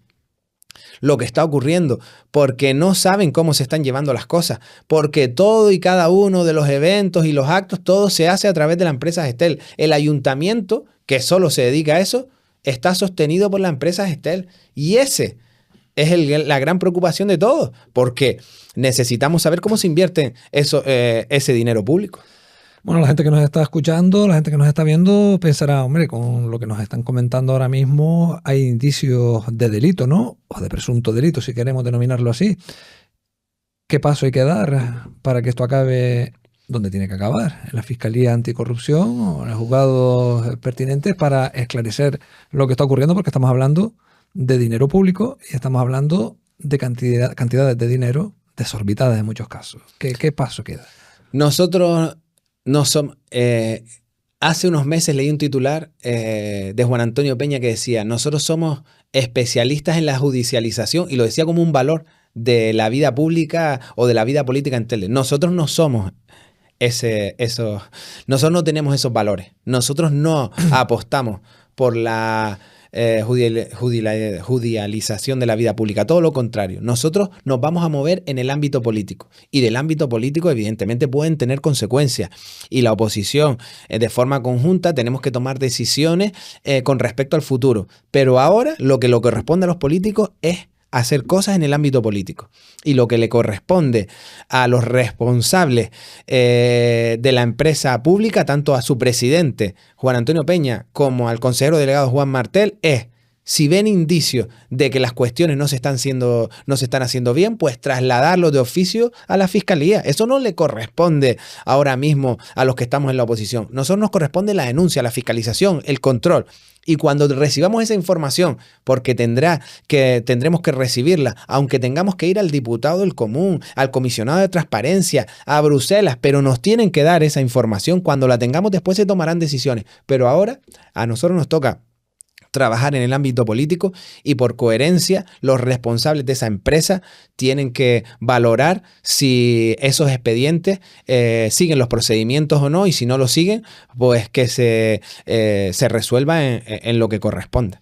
lo que está ocurriendo, porque no saben cómo se están llevando las cosas, porque todo y cada uno de los eventos y los actos, todo se hace a través de la empresa Gestel. El ayuntamiento, que solo se dedica a eso, está sostenido por la empresa Gestel. Y ese es la gran preocupación de todos, porque necesitamos saber cómo se invierte ese dinero público. Bueno, la gente que nos está escuchando, la gente que nos está viendo, pensará, hombre, con lo que nos están comentando ahora mismo hay indicios de delito, ¿no? O de presunto delito, si queremos denominarlo así. ¿Qué paso hay que dar para que esto acabe donde tiene que acabar? ¿En la Fiscalía Anticorrupción o en los juzgados pertinentes para esclarecer lo que está ocurriendo? Porque estamos hablando de dinero público y estamos hablando de cantidades de dinero desorbitadas en muchos casos. ¿Qué paso queda? Nosotros... hace unos meses leí un titular de Juan Antonio Peña que decía: nosotros somos especialistas en la judicialización, y lo decía como un valor de la vida pública o de la vida política en Telde. Nosotros no somos nosotros no tenemos esos valores. Nosotros no apostamos por la judicialización de la vida pública, todo lo contrario. Nosotros nos vamos a mover en el ámbito político y del ámbito político evidentemente pueden tener consecuencias y la oposición de forma conjunta tenemos que tomar decisiones con respecto al futuro. Pero ahora lo que corresponde a los políticos es hacer cosas en el ámbito político. Y lo que le corresponde a los responsables de la empresa pública, tanto a su presidente, Juan Antonio Peña, como al consejero delegado Juan Martel, es, si ven indicios de que las cuestiones no se están haciendo bien, pues trasladarlo de oficio a la fiscalía. Eso no le corresponde ahora mismo a los que estamos en la oposición. Nosotros nos corresponde la denuncia, la fiscalización, el control. Y cuando recibamos esa información, porque tendremos que recibirla, aunque tengamos que ir al diputado del común, al comisionado de transparencia, a Bruselas, pero nos tienen que dar esa información. Cuando la tengamos, después se tomarán decisiones. Pero ahora a nosotros nos toca trabajar en el ámbito político y por coherencia los responsables de esa empresa tienen que valorar si esos expedientes siguen los procedimientos o no, y si no lo siguen, pues que se resuelva en lo que corresponde.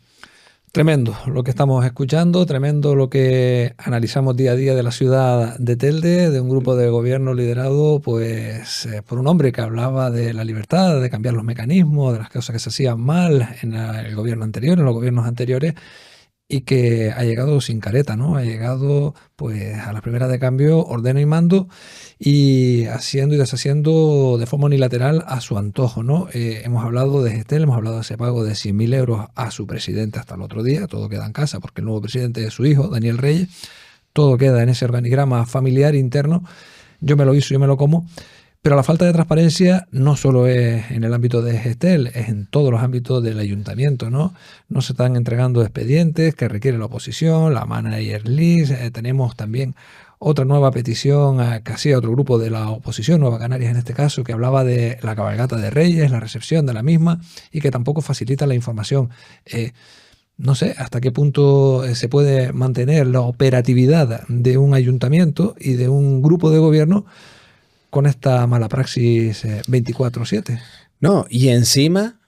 Tremendo lo que estamos escuchando, tremendo lo que analizamos día a día de la ciudad de Telde, de un grupo de gobierno liderado pues por un hombre que hablaba de la libertad, de cambiar los mecanismos, de las cosas que se hacían mal en el gobierno anterior, en los gobiernos anteriores, y que ha llegado sin careta, ¿no? Ha llegado pues a las primeras de cambio, ordeno y mando, y haciendo y deshaciendo de forma unilateral a su antojo, ¿no? Hemos hablado de Gestel, hemos hablado de ese pago de 100.000 euros a su presidente hasta el otro día. Todo queda en casa porque el nuevo presidente es su hijo, Daniel Reyes. Todo queda en ese organigrama familiar interno. Yo me lo hizo, yo me lo como. Pero la falta de transparencia no solo es en el ámbito de Gestel, es en todos los ámbitos del ayuntamiento, ¿no? No se están entregando expedientes que requiere la oposición, la manager list. Tenemos también otra nueva petición que hacía otro grupo de la oposición, Nueva Canarias en este caso, que hablaba de la cabalgata de Reyes, la recepción de la misma, y que tampoco facilita la información. No sé hasta qué punto se puede mantener la operatividad de un ayuntamiento y de un grupo de gobierno con esta mala praxis 24/7. No, y encima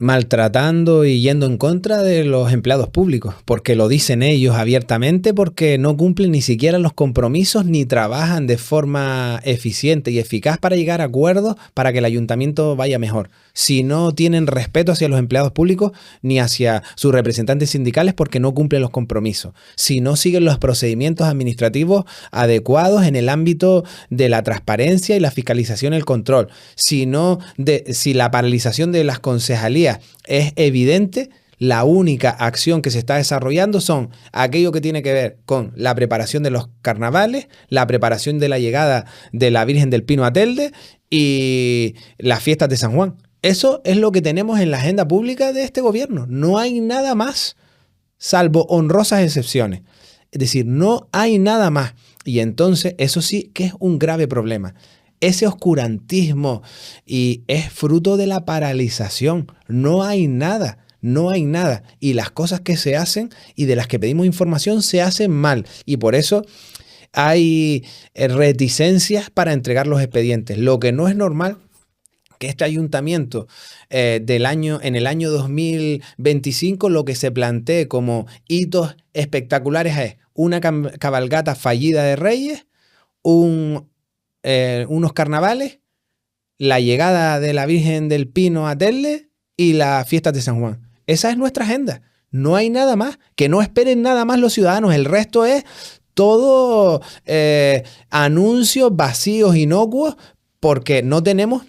maltratando y yendo en contra de los empleados públicos, porque lo dicen ellos abiertamente, porque no cumplen ni siquiera los compromisos ni trabajan de forma eficiente y eficaz para llegar a acuerdos para que el ayuntamiento vaya mejor. Si no tienen respeto hacia los empleados públicos ni hacia sus representantes sindicales, porque no cumplen los compromisos. Si no siguen los procedimientos administrativos adecuados en el ámbito de la transparencia y la fiscalización y el control. Si la paralización de las concejalías es evidente, la única acción que se está desarrollando son aquello que tiene que ver con la preparación de los carnavales, la preparación de la llegada de la Virgen del Pino a Telde y las fiestas de San Juan. Eso es lo que tenemos en la agenda pública de este gobierno. No hay nada más, salvo honrosas excepciones. Es decir, no hay nada más. Y entonces eso sí que es un grave problema. Ese oscurantismo y es fruto de la paralización. No hay nada. No hay nada. Y las cosas que se hacen y de las que pedimos información se hacen mal. Y por eso hay reticencias para entregar los expedientes. Lo que no es normal que este ayuntamiento en el año 2025 lo que se plantee como hitos espectaculares es una cabalgata fallida de Reyes, unos carnavales, la llegada de la Virgen del Pino a Telde y las fiestas de San Juan. Esa es nuestra agenda. No hay nada más. Que no esperen nada más los ciudadanos. El resto es todo anuncios vacíos, inocuos, porque no tenemos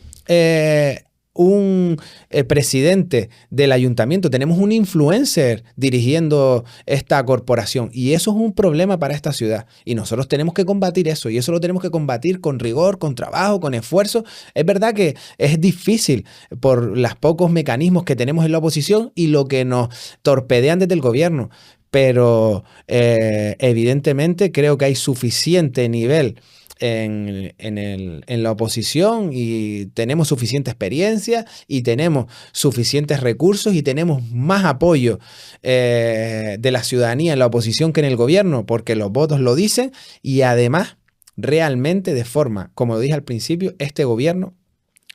un presidente del ayuntamiento, tenemos un influencer dirigiendo esta corporación y eso es un problema para esta ciudad y nosotros tenemos que combatir eso y eso lo tenemos que combatir con rigor, con trabajo, con esfuerzo. Es verdad que es difícil por los pocos mecanismos que tenemos en la oposición y lo que nos torpedean desde el gobierno, pero evidentemente creo que hay suficiente nivel en la oposición y tenemos suficiente experiencia y tenemos suficientes recursos y tenemos más apoyo de la ciudadanía en la oposición que en el gobierno, porque los votos lo dicen y además realmente de forma, como dije al principio, este gobierno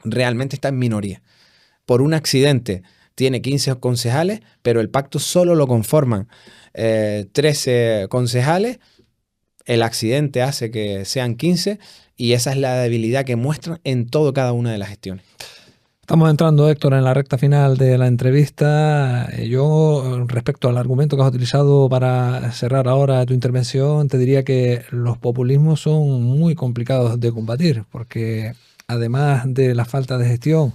realmente está en minoría. Por un accidente tiene 15 concejales, pero el pacto solo lo conforman 13 concejales. El accidente hace que sean 15 y esa es la debilidad que muestran en cada una de las gestiones. Estamos entrando, Héctor, en la recta final de la entrevista. Yo, respecto al argumento que has utilizado para cerrar ahora tu intervención, te diría que los populismos son muy complicados de combatir, porque además de la falta de gestión,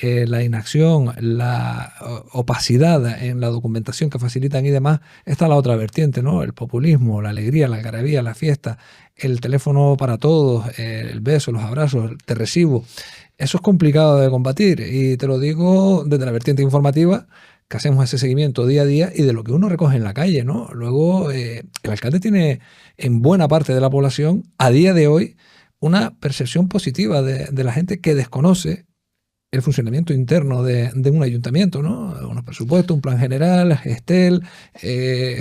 la inacción, la opacidad en la documentación que facilitan y demás, está la otra vertiente, ¿no? El populismo, la alegría, la algarabía, la fiesta, el teléfono para todos, el beso, los abrazos, te recibo. Eso es complicado de combatir y te lo digo desde la vertiente informativa, que hacemos ese seguimiento día a día y de lo que uno recoge en la calle, ¿no? Luego, el alcalde tiene en buena parte de la población, a día de hoy, una percepción positiva de la gente que desconoce el funcionamiento interno de un ayuntamiento, ¿no? Unos presupuestos, un plan general, Gestel,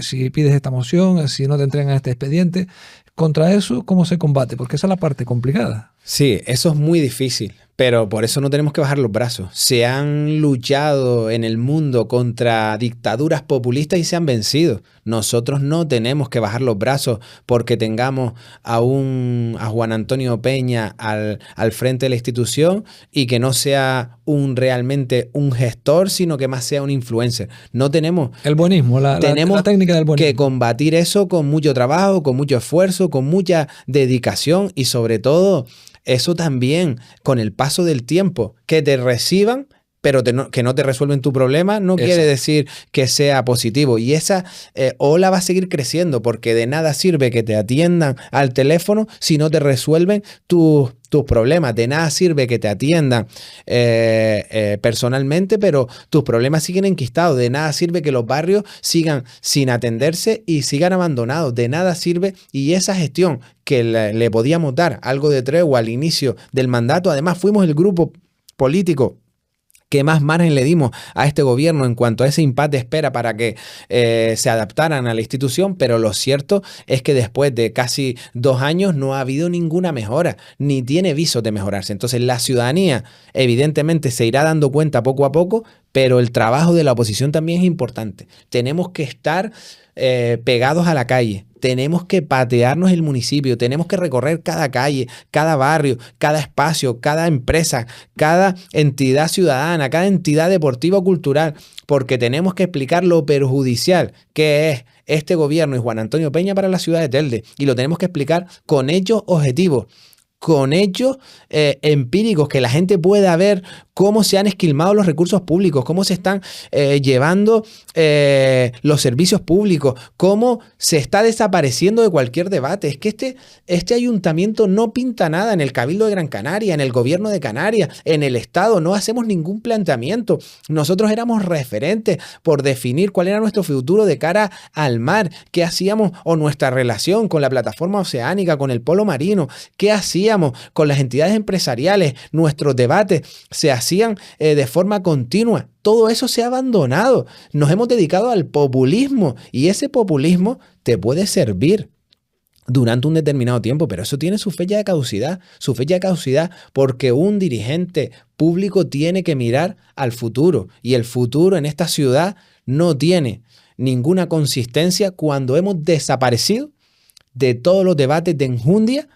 si pides esta moción, si no te entregan este expediente. Contra eso, ¿cómo se combate? Porque esa es la parte complicada. Sí, eso es muy difícil, pero por eso no tenemos que bajar los brazos. Se han luchado en el mundo contra dictaduras populistas y se han vencido. Nosotros no tenemos que bajar los brazos porque tengamos a Juan Antonio Peña al frente de la institución y que no sea realmente un gestor, sino que más sea un influencer. No tenemos... El buenismo, la técnica del buenismo. Que combatir eso con mucho trabajo, con mucho esfuerzo, con mucha dedicación y sobre todo... Eso también, con el paso del tiempo, que te reciban, pero que no te resuelven tu problema, no quiere decir que sea positivo. Y esa ola va a seguir creciendo, porque de nada sirve que te atiendan al teléfono si no te resuelven tus problemas. De nada sirve que te atiendan personalmente, pero tus problemas siguen enquistados. De nada sirve que los barrios sigan sin atenderse y sigan abandonados. De nada sirve. Y esa gestión que le podíamos dar algo de tregua al inicio del mandato, además fuimos el grupo político que más margen le dimos a este gobierno en cuanto a ese impasse de espera para que se adaptaran a la institución, pero lo cierto es que después de casi 2 años no ha habido ninguna mejora, ni tiene visos de mejorarse. Entonces la ciudadanía evidentemente se irá dando cuenta poco a poco, pero el trabajo de la oposición también es importante. Tenemos que estar pegados a la calle, tenemos que patearnos el municipio, tenemos que recorrer cada calle, cada barrio, cada espacio, cada empresa, cada entidad ciudadana, cada entidad deportiva o cultural, porque tenemos que explicar lo perjudicial que es este gobierno y Juan Antonio Peña para la ciudad de Telde, y lo tenemos que explicar con hechos objetivos, con hechos empíricos, que la gente pueda ver cómo se han esquilmado los recursos públicos, cómo se están llevando los servicios públicos, cómo se está desapareciendo de cualquier debate. Es que este ayuntamiento no pinta nada en el Cabildo de Gran Canaria, en el gobierno de Canarias, en el Estado, no hacemos ningún planteamiento. Nosotros éramos referentes por definir cuál era nuestro futuro de cara al mar, qué hacíamos o nuestra relación con la plataforma oceánica, con el polo marino, qué hacíamos con las entidades empresariales, nuestros debates se hacían de forma continua. Todo eso se ha abandonado. Nos hemos dedicado al populismo y ese populismo te puede servir durante un determinado tiempo, pero eso tiene su fecha de caducidad porque un dirigente público tiene que mirar al futuro y el futuro en esta ciudad no tiene ninguna consistencia cuando hemos desaparecido de todos los debates de enjundia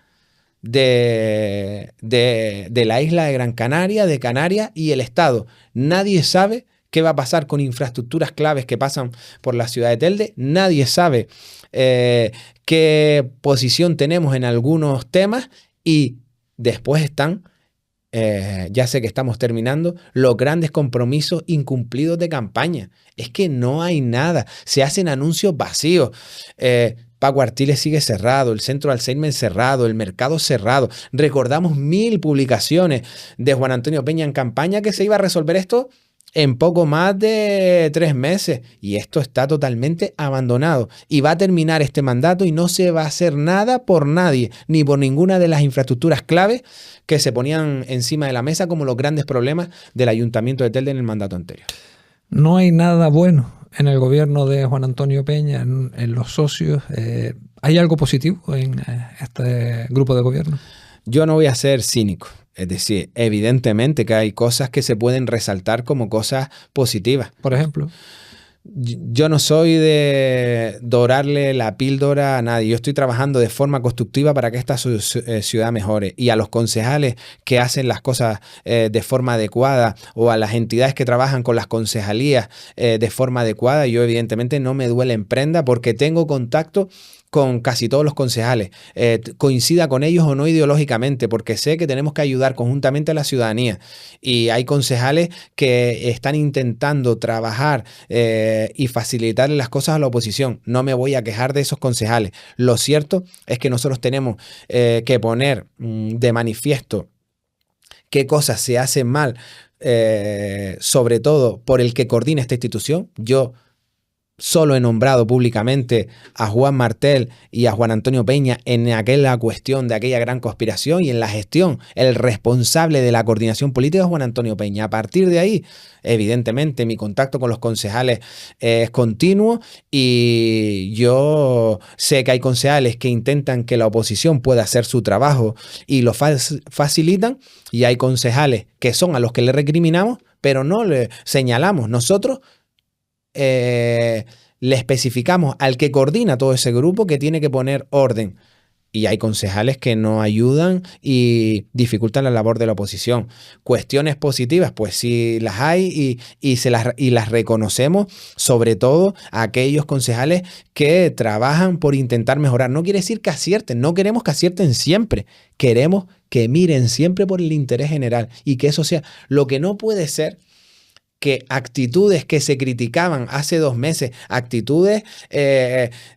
de la isla de Gran Canaria, de Canarias y el Estado. Nadie sabe qué va a pasar con infraestructuras claves que pasan por la ciudad de Telde. Nadie sabe qué posición tenemos en algunos temas y después están, ya sé que estamos terminando, los grandes compromisos incumplidos de campaña. Es que no hay nada. Se hacen anuncios vacíos. Paco Artiles sigue cerrado, el centro de Alzheimer cerrado, el mercado cerrado. Recordamos 1000 publicaciones de Juan Antonio Peña en campaña que se iba a resolver esto en poco más de 3 meses. Y esto está totalmente abandonado. Y va a terminar este mandato y no se va a hacer nada por nadie, ni por ninguna de las infraestructuras claves que se ponían encima de la mesa como los grandes problemas del Ayuntamiento de Telde en el mandato anterior. No hay nada bueno en el gobierno de Juan Antonio Peña, en los socios. ¿Hay algo positivo en este grupo de gobierno? Yo no voy a ser cínico, Es decir, evidentemente que hay cosas que se pueden resaltar como cosas positivas. Por ejemplo. Yo no soy de dorarle la píldora a nadie. Yo estoy trabajando de forma constructiva para que esta ciudad mejore. Y a los concejales que hacen las cosas de forma adecuada, o a las entidades que trabajan con las concejalías de forma adecuada, yo evidentemente no me duele en prenda, porque tengo contacto con casi todos los concejales, coincida con ellos o no ideológicamente, porque sé que tenemos que ayudar conjuntamente a la ciudadanía. Y hay concejales que están intentando trabajar y facilitarle las cosas a la oposición. No me voy a quejar de esos concejales. Lo cierto es que nosotros tenemos que poner de manifiesto qué cosas se hacen mal, sobre todo por el que coordina esta institución. Yo solo he nombrado públicamente a Juan Martel y a Juan Antonio Peña en aquella cuestión de aquella gran conspiración, y en la gestión el responsable de la coordinación política es Juan Antonio Peña. A partir de ahí, evidentemente, mi contacto con los concejales es continuo, y yo sé que hay concejales que intentan que la oposición pueda hacer su trabajo y lo facilitan, y hay concejales que son a los que le recriminamos, pero no le señalamos. Nosotros le especificamos al que coordina todo ese grupo que tiene que poner orden. Y hay concejales que no ayudan y dificultan la labor de la oposición. Cuestiones positivas, pues sí las hay, y las reconocemos, sobre todo a aquellos concejales que trabajan por intentar mejorar. No quiere decir que acierten, no queremos que acierten siempre, queremos que miren siempre por el interés general, y que eso sea. Lo que no puede ser que actitudes que se criticaban hace 2 meses, actitudes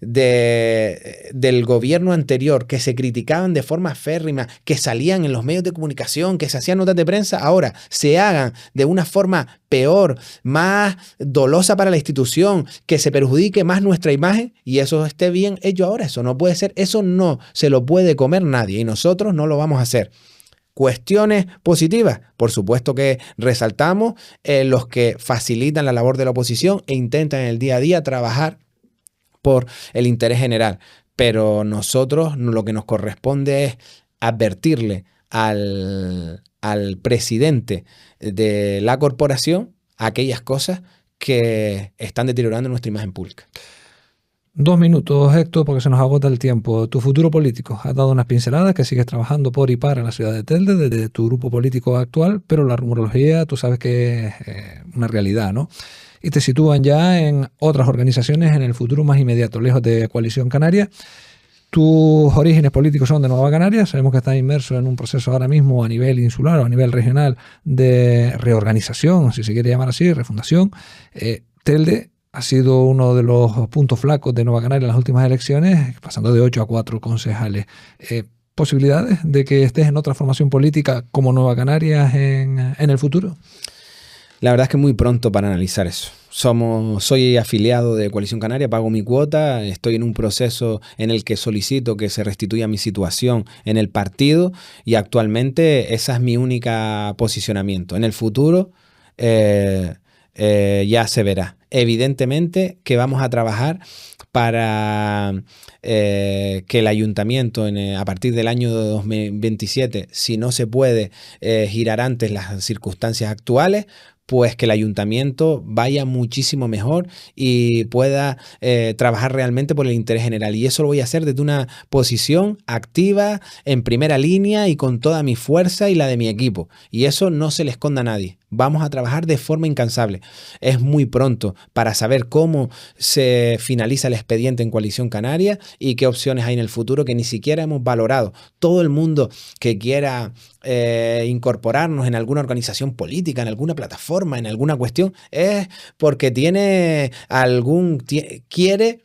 del gobierno anterior, que se criticaban de forma férrima, que salían en los medios de comunicación, que se hacían notas de prensa, ahora se hagan de una forma peor, más dolosa para la institución, que se perjudique más nuestra imagen, y eso esté bien hecho ahora. Eso no puede ser, eso no se lo puede comer nadie, y nosotros no lo vamos a hacer. Cuestiones positivas, por supuesto que resaltamos los que facilitan la labor de la oposición e intentan en el día a día trabajar por el interés general. Pero nosotros lo que nos corresponde es advertirle al presidente de la corporación aquellas cosas que están deteriorando nuestra imagen pública. 2 minutos, Héctor, porque se nos agota el tiempo. Tu futuro político. Has dado unas pinceladas, que sigues trabajando por y para la ciudad de Telde desde tu grupo político actual, pero la rumorología tú sabes que es una realidad, ¿no? Y te sitúan ya en otras organizaciones en el futuro más inmediato, lejos de Coalición Canaria. Tus orígenes políticos son de Nueva Canarias. Sabemos que estás inmerso en un proceso ahora mismo a nivel insular o a nivel regional de reorganización, si se quiere llamar así, refundación. Telde ha sido uno de los puntos flacos de Nueva Canaria en las últimas elecciones, pasando de 8 a 4 concejales. ¿Posibilidades de que estés en otra formación política como Nueva Canarias en el futuro? La verdad es que es muy pronto para analizar eso. Soy afiliado de Coalición Canaria, pago mi cuota, estoy en un proceso en el que solicito que se restituya mi situación en el partido, y actualmente esa es mi única posicionamiento. En el futuro ya se verá. Evidentemente que vamos a trabajar para que el ayuntamiento a partir del año 2027, si no se puede girar antes las circunstancias actuales, pues que el ayuntamiento vaya muchísimo mejor y pueda trabajar realmente por el interés general. Y eso lo voy a hacer desde una posición activa, en primera línea y con toda mi fuerza y la de mi equipo. Y eso no se le esconda a nadie. Vamos a trabajar de forma incansable. Es muy pronto para saber cómo se finaliza el expediente en Coalición Canaria y qué opciones hay en el futuro que ni siquiera hemos valorado. Todo el mundo que quiera incorporarnos en alguna organización política, en alguna plataforma, en alguna cuestión, es porque quiere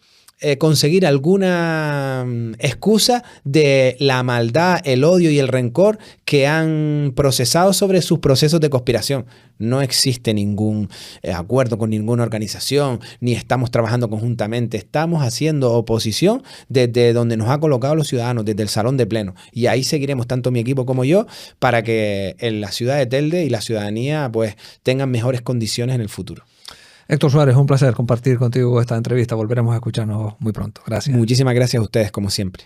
conseguir alguna excusa de la maldad, el odio y el rencor que han procesado sobre sus procesos de conspiración. No existe ningún acuerdo con ninguna organización, ni estamos trabajando conjuntamente. Estamos haciendo oposición desde donde nos ha colocado los ciudadanos, desde el salón de pleno. Y ahí seguiremos, tanto mi equipo como yo, para que en la ciudad de Telde y la ciudadanía pues tengan mejores condiciones en el futuro. Héctor Suárez, un placer compartir contigo esta entrevista. Volveremos a escucharnos muy pronto. Gracias. Muchísimas gracias a ustedes, como siempre.